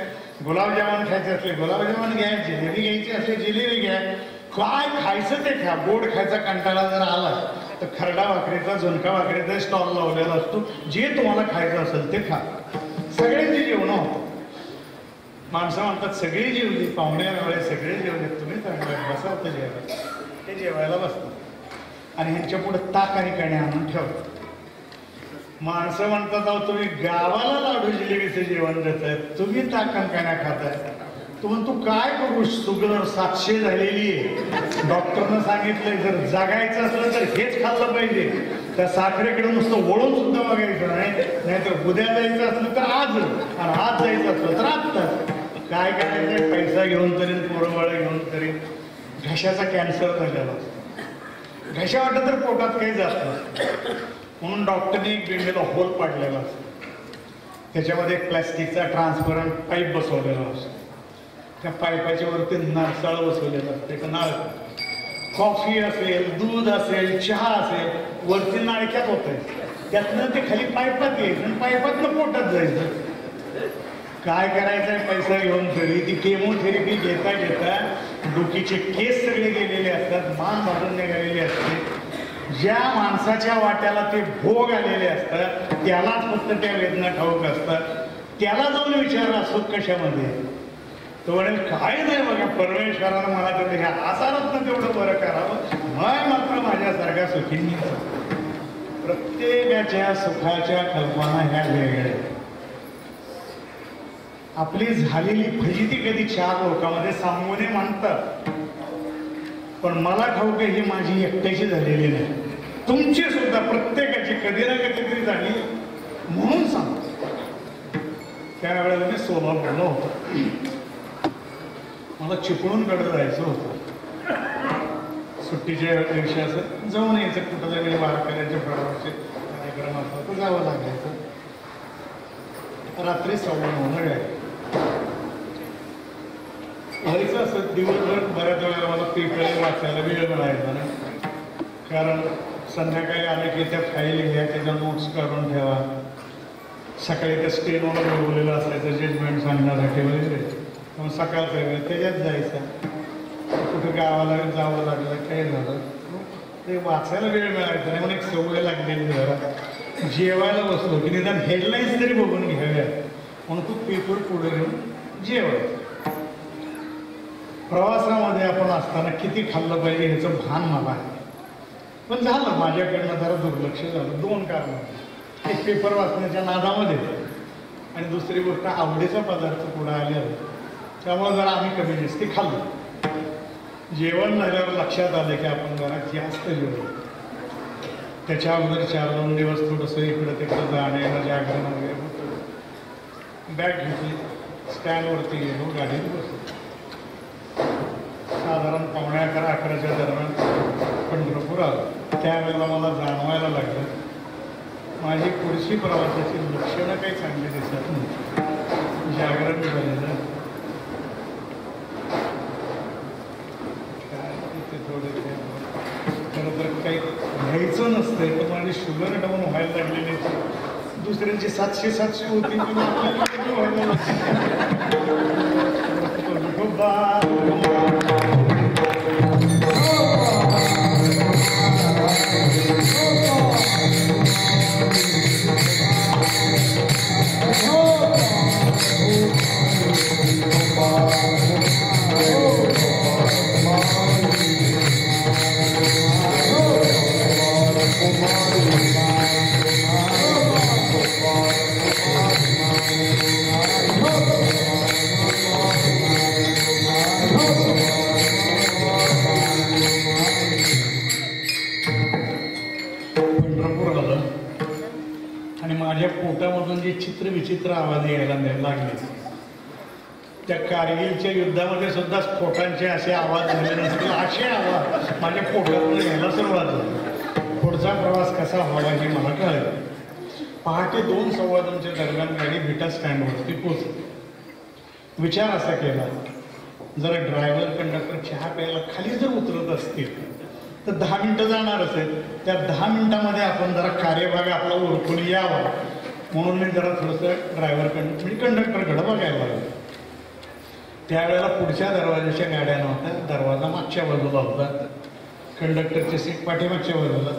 गुलाबजामुन खायचे असले गुलाबजामुन घ्या, जिलेबी घ्यायची असले जिलेबी घ्या, काय खायचं ते खा. गोड खायचा कंटाळा जर आला तर खरडा भाकरीचा झुणका भाकरीचा स्टॉल लावलेला असतो, जे तुम्हाला खायचं असेल ते खा. सगळ्यांची जेवणं होतं. माणसं म्हणतात सगळी जेवली, पाहुण्यावेळे सगळे जेवले, तुम्ही चांगलं बसा होतं जेवायला. ते जेवायला बसतात आणि ह्यांच्या पुढे ताक आणि कण्या आणून ठेवतात. माणसं म्हणतात अहो तुम्ही गावाला लाडू जिलेबीचं जेवण देताय, तुम्ही ताक आणि कण्या खाताय. तू म्हणतो काय करू, शुगर 700 झालेली आहे, डॉक्टरनं सांगितलंय जर जगायचं असलं तर हेच खाल्लं पाहिजे. त्या साखरेकडे नुसतं वळून सुद्धा बघायचं नाही, नाहीतर उद्या जायचं असलं तर आज आणि आज जायचं असलं तर आत्ताच. काय करायचंय, पैसा घेऊन तरी पोरंबाळं घेऊन तरी. घशाचा कॅन्सर झालेला असतो, घशा वाटत तर पोटात काही जात नसतं म्हणून डॉक्टरने एक बिंडीला होल पाडलेला असतो, त्याच्यामध्ये एक प्लॅस्टिकचा ट्रान्सपरंट पाईप बसवलेला असतो. त्या पाईपाच्या वरती नारसाळ बसवलेला असतं, एक नाळ. कॉफी असेल, दूध असेल, चहा असेल, वरती नाळक्यात होत आहे, त्यातनं ते खाली पाईपात यायचं आणि पाईपातनं पोटात जायचं. काय करायचंय पैसा घेऊन तरी ती केमोथेरपी घेता घेता डोकीचे केस सगळे गेलेले असतात, मान बाजून निघालेली असते. ज्या माणसाच्या वाट्याला ते भोग आलेले असतात त्यालाच फक्त त्या वेदना ठाऊक असतात. त्याला जाऊन विचारा सुख कशामध्ये, तो म्हणेल काय नाही बघा, परमेश्वरानं मला तेवढं ह्या आजारातनं तेवढं बरं करावं, मग मात्र माझ्यासारख्या सुखींनी. प्रत्येकाच्या सुखाच्या कल्पना ह्या वेगळ्या. आपली झालेली फजिती कधी चार लोकांमध्ये सांगून म्हणतात, पण मला ठाऊक आहे ही माझी एकट्याची झालेली नाही, तुमची सुद्धा प्रत्येकाची कधी ना कधीतरी झाली म्हणून सांगतो. त्यावेळेला मी सोलापूरला होतो. मला चिपळूणकडे जायचं होतं. सुट्टीच्या दिवशी असं जाऊन यायचं, कुठं तरी वारकऱ्याच्या प्रवाहाचे कार्यक्रम असतात तर जावं लागायचं. रात्री 9:15 व्हायचं असं. दिवसभर बऱ्याच वेळेला मला पेपर वाचायला वेळ मिळायचा ना, कारण संध्याकाळी आले की त्या फाईल घ्या, त्याच्या नोट्स काढून ठेवा. सकाळी त्या स्टेनवर बोलवलेलं असायचं जजमेंट सांगण्यासाठी वगैरे, मग सकाळचं वेळ त्याच्यात जायचं. कुठं गावाला जावं लागलं, काय झालं ते वाचायला वेळ मिळायचा नाही. म्हणून एक सवय लागलेली घरात. जेवायला बसलो की निदान हेडलाईन्स तरी बघून घ्याव्या म्हणून तू पेपर पुढे घेऊन जेवायचं. प्रवासामध्ये आपण असताना किती खाल्लं पाहिजे ह्याचं भान मला आहे, पण झालं माझ्याकडनं जरा दुर्लक्ष झालं. 2 कारणं. एक पेपर वाचण्याच्या नादामध्ये, आणि दुसरी गोष्ट आवडीचा पदार्थ पुढे आले त्यामुळे जरा आम्ही कमी जास्ती खाल्लो. जेवण झाल्यावर लक्षात आलं की आपण जरा जास्त जेवलो. त्याच्या अगोदर 4-2 दिवस थोडंसं इकडं तिकडं जाणं जागरण वगैरे होतं. बॅग घेतली, स्टँडवरती गेलो, गाडीत बसलो. साधारण 11:45 दरम्यान पंढरपूर आलो. त्यावेळेला मला जाणवायला लागलं माझी पुढची प्रवासाची लक्षणं काही चांगली दिसत नाही. जागरण झालेलं काय थोडं खरं तर काही घ्यायचं नसतंय, पण माझी शुगर डाऊन व्हायला लागलेली. दुसऱ्यांची 700 होती पण व्हायला पोटामधून जे चित्रविचित्र आवाज यायला लागले. त्या कारगिलच्या युद्धामध्ये सुद्धा स्फोटांचे असे आवाज झाले नसतील, असे आवाज माझ्या पोटातून यायला सुरुवात झाली. पुढचा प्रवास कसा व्हावा हे मला कळलं. पहाटे 2-2:15 दरम्यान गाडी विटा स्टँडवरती पोचली. विचार असा केला, जरा ड्रायव्हर कंडक्टर चहा प्यायला खाली जर उतरत असतील तर 10 मिनिटं जाणारच आहेत. त्या 10 मिनिटामध्ये आपण जरा कार्यभाग आपला ओळखून यावा म्हणून मी जरा थोडंसं ड्रायव्हर कंडक्टरकडे बघायला लागलो. त्यावेळेला पुढच्या दरवाजाच्या गाड्या नव्हत्या, दरवाजा मागच्या बाजूला होता, कंडक्टरची सीट पाठीमागच्या बाजूला,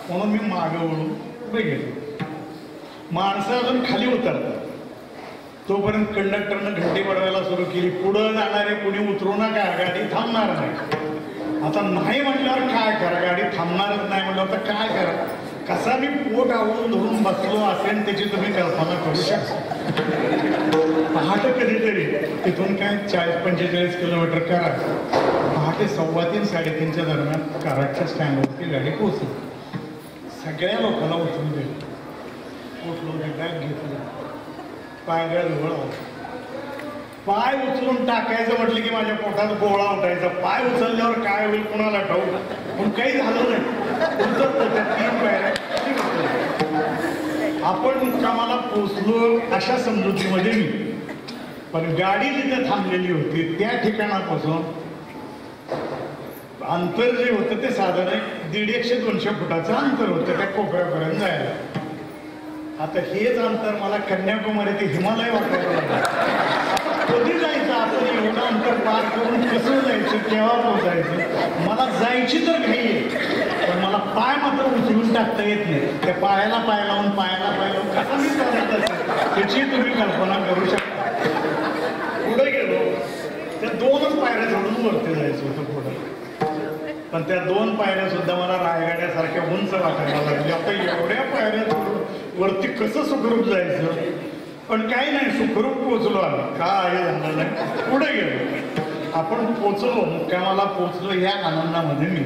म्हणून मी मागं वळून बघितलं. माणसं अजून खाली उतरतात तोपर्यंत कंडक्टरनं घंटी वाजवायला सुरू केली. पुढं जाणारे कुणी उतरू नका, गाडी थांबणार नाही. आता नाही म्हटल्यावर काय करा, गाडी थांबणारच नाही म्हटल्यावर तर काय करा. कसा मी पोट आवळून धरून बसलो असेल त्याची तुम्ही कल्पना करू शकता. पहाटे कधीतरी तिथून काय 40-45 किलोमीटर करा. पहाटे 3:15-3:30च्या दरम्यान कराडच्या स्टँडवरती गाडी पोहोचली. सगळ्या लोकांना उचलून दिलं. उचलून बॅग घेतलं, पायगळजवळ आलं. पाय उचलून टाकायचं म्हटलं की माझ्या पोटात गोळा उठायचा. पाय उचलल्यावर काय होईल कोणाला ठाऊक, पण काही झालं नाही. उतरतो त्या 3 पायऱ्या. आपण मुक्कामाला पोचलो अशा समजुतीमध्ये मी, पण गाडी जिथे थांबलेली होती त्या ठिकाणापासून अंतर जे होतं ते साधारण 150-200 फुटाचं अंतर होतं त्या कोपऱ्यापर्यंत जायला. आता हेच अंतर मला कन्याकुमारी ते हिमालय वाटायला लागलं. कधी जायचं आपण एवढं अंतर पार करून कसं जायचं, केव्हा पोहोचायचं? मला जायची तर घाई आहे, पण मला पाय मात्र उचलून टाकता येत नाही. त्या पायाला पाय लावून कसं मी चालत असेल त्याची तुम्ही कल्पना करू शकता. पुढे गेलो त्या 2च पायऱ्या सोडून वरती जायचं होतं पुढे, पण त्या 2 पायऱ्या सुद्धा मला रायगड्यासारख्या उंच वाटायला लागल्या. आता एवढ्या पायऱ्या सोडून वरती कसं सुखरूप जायचं? पण काही नाही, सुखरूप पोचलो आम्ही, काय झालं नाही. पुढे गेलो, आपण पोचलो, मुक्कामाला पोचलो. ह्या आनंदामध्ये मी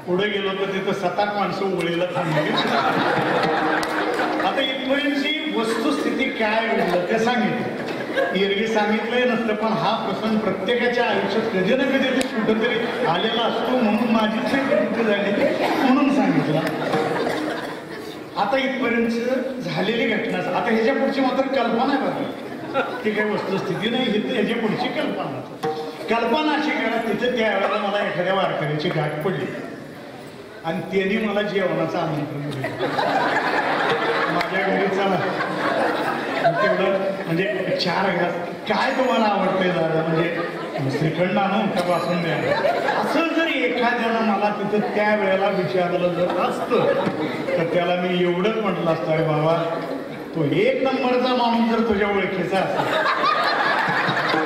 पुढे गेलो तर तिथं 7-8 माणसं ओळीला थांबली. आता इथपर्यंतची वस्तुस्थिती काय घडलं ते सांगितलं, एरवी सांगितलंय नसतं, पण हा प्रसंग प्रत्येकाच्या आयुष्यात कधी ना कधी ते कुठंतरी आलेला असतो, म्हणून माझीच कधी झाली म्हणून सांगितलं. आता इथपर्यंत झालेली घटना, आता ह्याच्या पुढची मात्र कल्पना आहे बघा, ती काही वस्तुस्थिती नाही, ह्याच्या पुढची कल्पना अशी करा. तिथे त्यावेळेला मला एखाद्या वारकऱ्याची गाठ पडली आणि त्यांनी मला जेवणाचं आमंत्रण दिलं. माझ्या घरी चला, तेवढं म्हणजे 4 घास, काय तुम्हाला आवडतंय दादा, म्हणजे श्रीखंड आणून का पासून द्या, असं जर एखाद्यानं मला तिथं त्या वेळेला विचारलं जर असतं तर त्याला मी एवढंच म्हटलं असतं, बाबा तो 1 नंबरचा माणूस जर तुझ्या ओळखीचा असेल,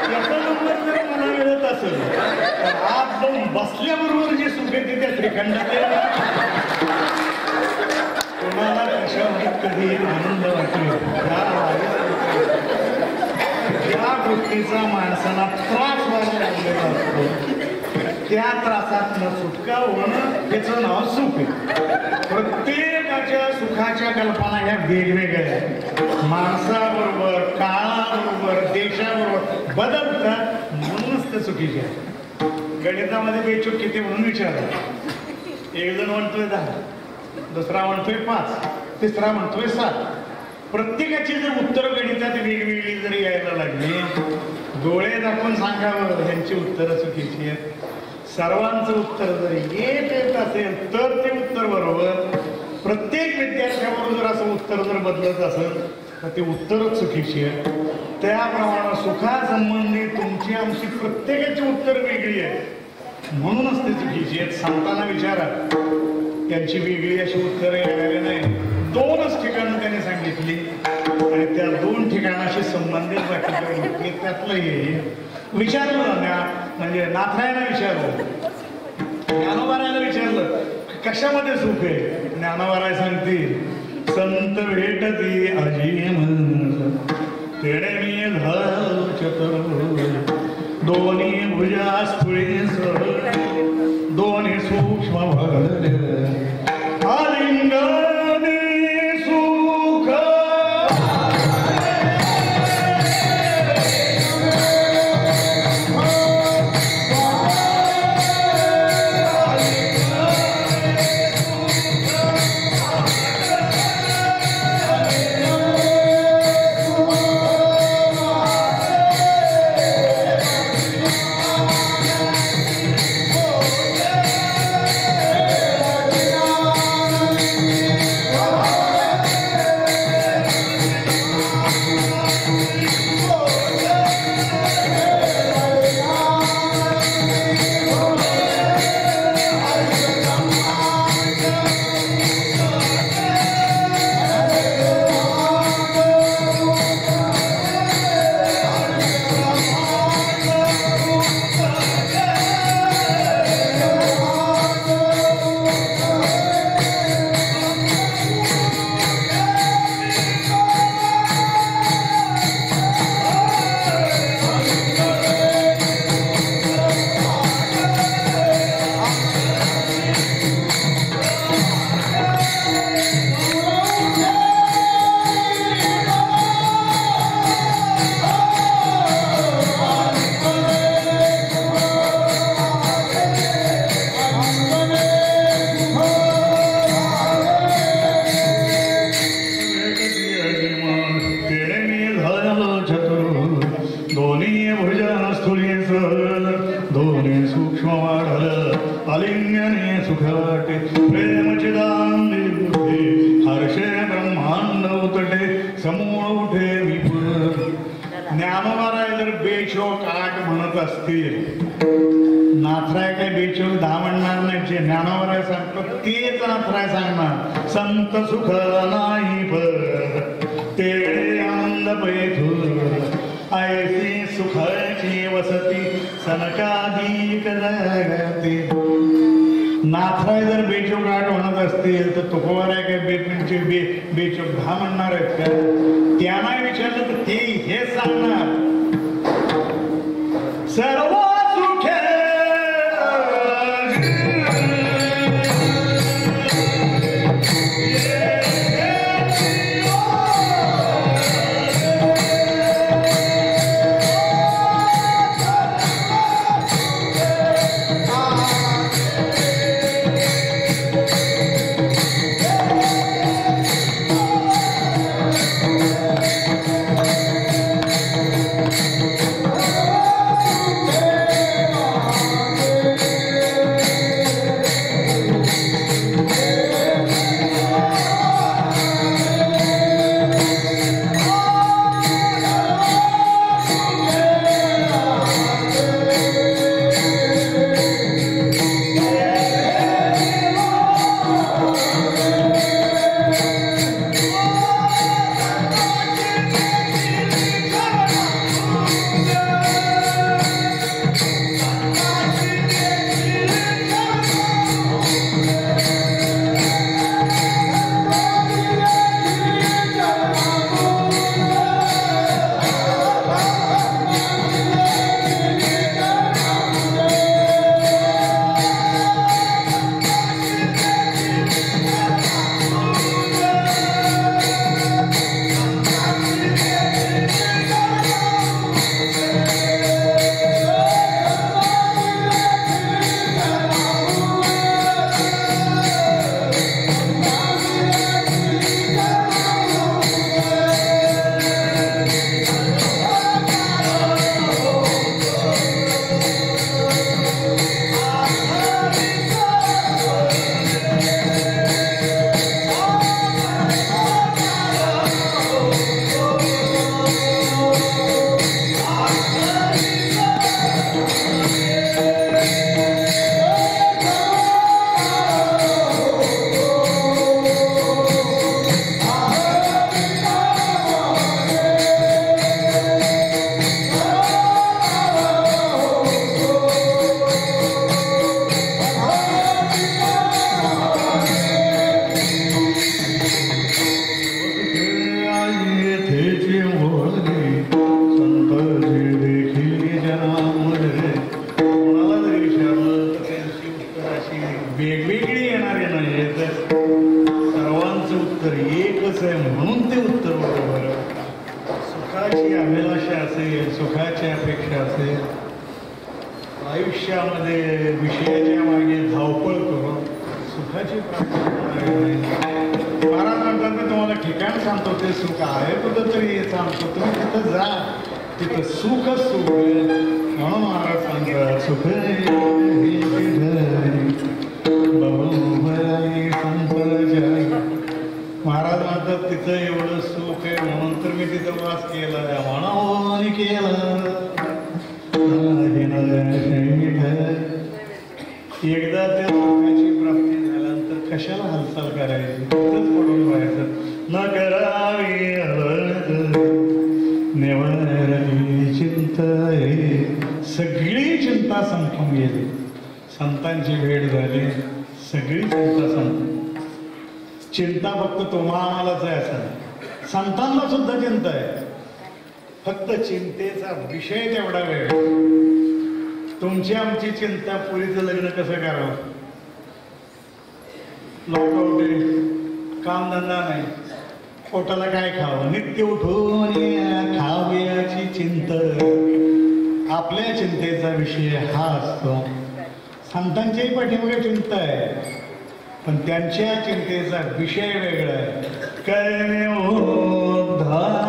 त्याचा नंबर जर मला मिळत असेल तर आज जाऊन बसल्याबरोबर जे सुख येते त्या श्रीखंडात कोणाला कशावर कधी आनंद वाटेल, ज्या गोष्टीचा माणसाला त्रास व्हायला लागलेला असतो त्या त्रासातनं सुटका होणं त्याचं नाव सुख आहे. प्रत्येकाच्या सुखाच्या कल्पना ह्या वेगवेगळ्या आहेत, माणसाबरोबर, काळाबरोबर, देशाबरोबर बदलतात, म्हणूनच ते चुकीचे आहे. गणितामध्ये बेचूक किती म्हणून विचारतात, एक जण म्हणतोय 10, दुसरा म्हणतोय 5, तिसरा म्हणतोय 7. प्रत्येकाची जर उत्तर गणितात वेगवेगळी जरी यायला लागली, डोळे दाखवून सांगावं ह्यांची उत्तरं चुकीची आहेत. सर्वांचं उत्तर जर एक असेल तर ते उत्तर बरोबर. प्रत्येक विद्यार्थ्याबरोबर जर असं उत्तर जर बदलत असेल तर ते उत्तरच चुकीची आहे. त्याप्रमाणे सुखासंबंधी तुमची आमची प्रत्येकाची उत्तर वेगळी आहे, म्हणूनच ते चुकीची आहेत. सांगताना विचारा, त्यांची वेगळी अशी उत्तरं यायला नाही. 2च ठिकाणं त्यांनी सांगितली आणि त्या 2 ठिकाणाशी संबंधित बाकीचे त्यातलं हे विचारलं ना, म्हणजे नाथरायला विचारलं, ज्ञानोबारायला विचारलं कशामध्ये सुख आहे, ज्ञानोबाराय सांगतील संत भेटती अजी मन तेणे मी झालो चतुर, दोन्ही भुजा स्थुळी सर, दोन्ही सूक्ष्म भरले आलिंगने सुख. ज्ञानोबाराय जर बेशोक 8 म्हणत असतील नाथराय काही बेचूक दहा म्हणणार नाही. जे ज्ञानावर सांगतो तेच नाथराय सांगणार. संत सुख नाही भर तेवढे आनंद पैठूर ऐसी सुखाची वसती सनकाधिक जगती. नाथराय जर बेचूक आठ म्हणत असतील तर तुकोबाराय काय बेचूक दहा म्हणणार आहेत का? त्यांना विचारलं तर ते हे सांगणार सर्व सुखे वेगवेगळी येणारे नाही तर सर्वांचं उत्तर एकच आहे म्हणून ते उत्तर बरोबर. सुखाची अभिलाषा असेल, सुखाची अपेक्षा असेल, आयुष्यामध्ये विषयाच्या मागे धावपळ करून सुखाची प्राप्ती होणार नाही. महाराज म्हणतात मी तुम्हाला ठिकाण सांगतो ते सुख आहे कुठं तरी हे सांगतो तुम्ही तिथं जा, तिथं सुख सुख म्हणून महाराज सांगतात सुख महाराज म्हणतात तिथं एवढं सुख आहे म्हणून तर मी तिथं वास केला म्हणून केलं. एकदा त्या सुखाची प्राप्ती झाल्यानंतर कशाला हालचाल करायची, तिथंच पडून राहायचं. न करावी निवारली चिंता, सगळी चिंता संपून गेली. संतांची भेट झाली, सगळी चिंता संपली. चिंता फक्त तुम्हालाच आहे असं, संतांना सुद्धा चिंता आहे, फक्त चिंतेचा विषय तेवढा वेळ. तुमची आमची चिंता पुरीचं लग्न कसं करावं, लोक कामधंदा नाही, पोटाला काय खावं, नित्य उठून खाव्याची चिंता. आपल्या चिंतेचा विषय हा असतो. संतांच्याही पाठीमागे चिंता आहे पण त्यांच्या चिंतेचा विषय वेगळा आहे. कर्मे उद्धार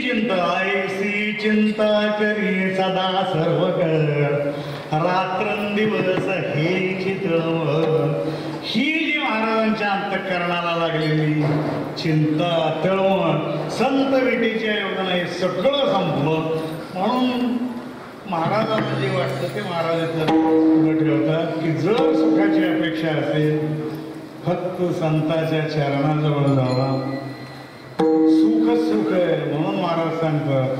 चिंता ऐसी चिंता करी सदा सर्व कर रात्रंदिवस हे चितळवळ. ही जी महाराजांच्या अंतःकरणाला लागलेली चिंता तळमळ संत विटीच्या योगाने हे सगळं संपलं. म्हणून महाराजांना जे वाटतं ते महाराज पुढे ठेवतात की जर सुखाची अपेक्षा असेल फक्त संतांच्या चरणाजवळ जावा. सुख सुख आहे म्हणून महाराज सांगतात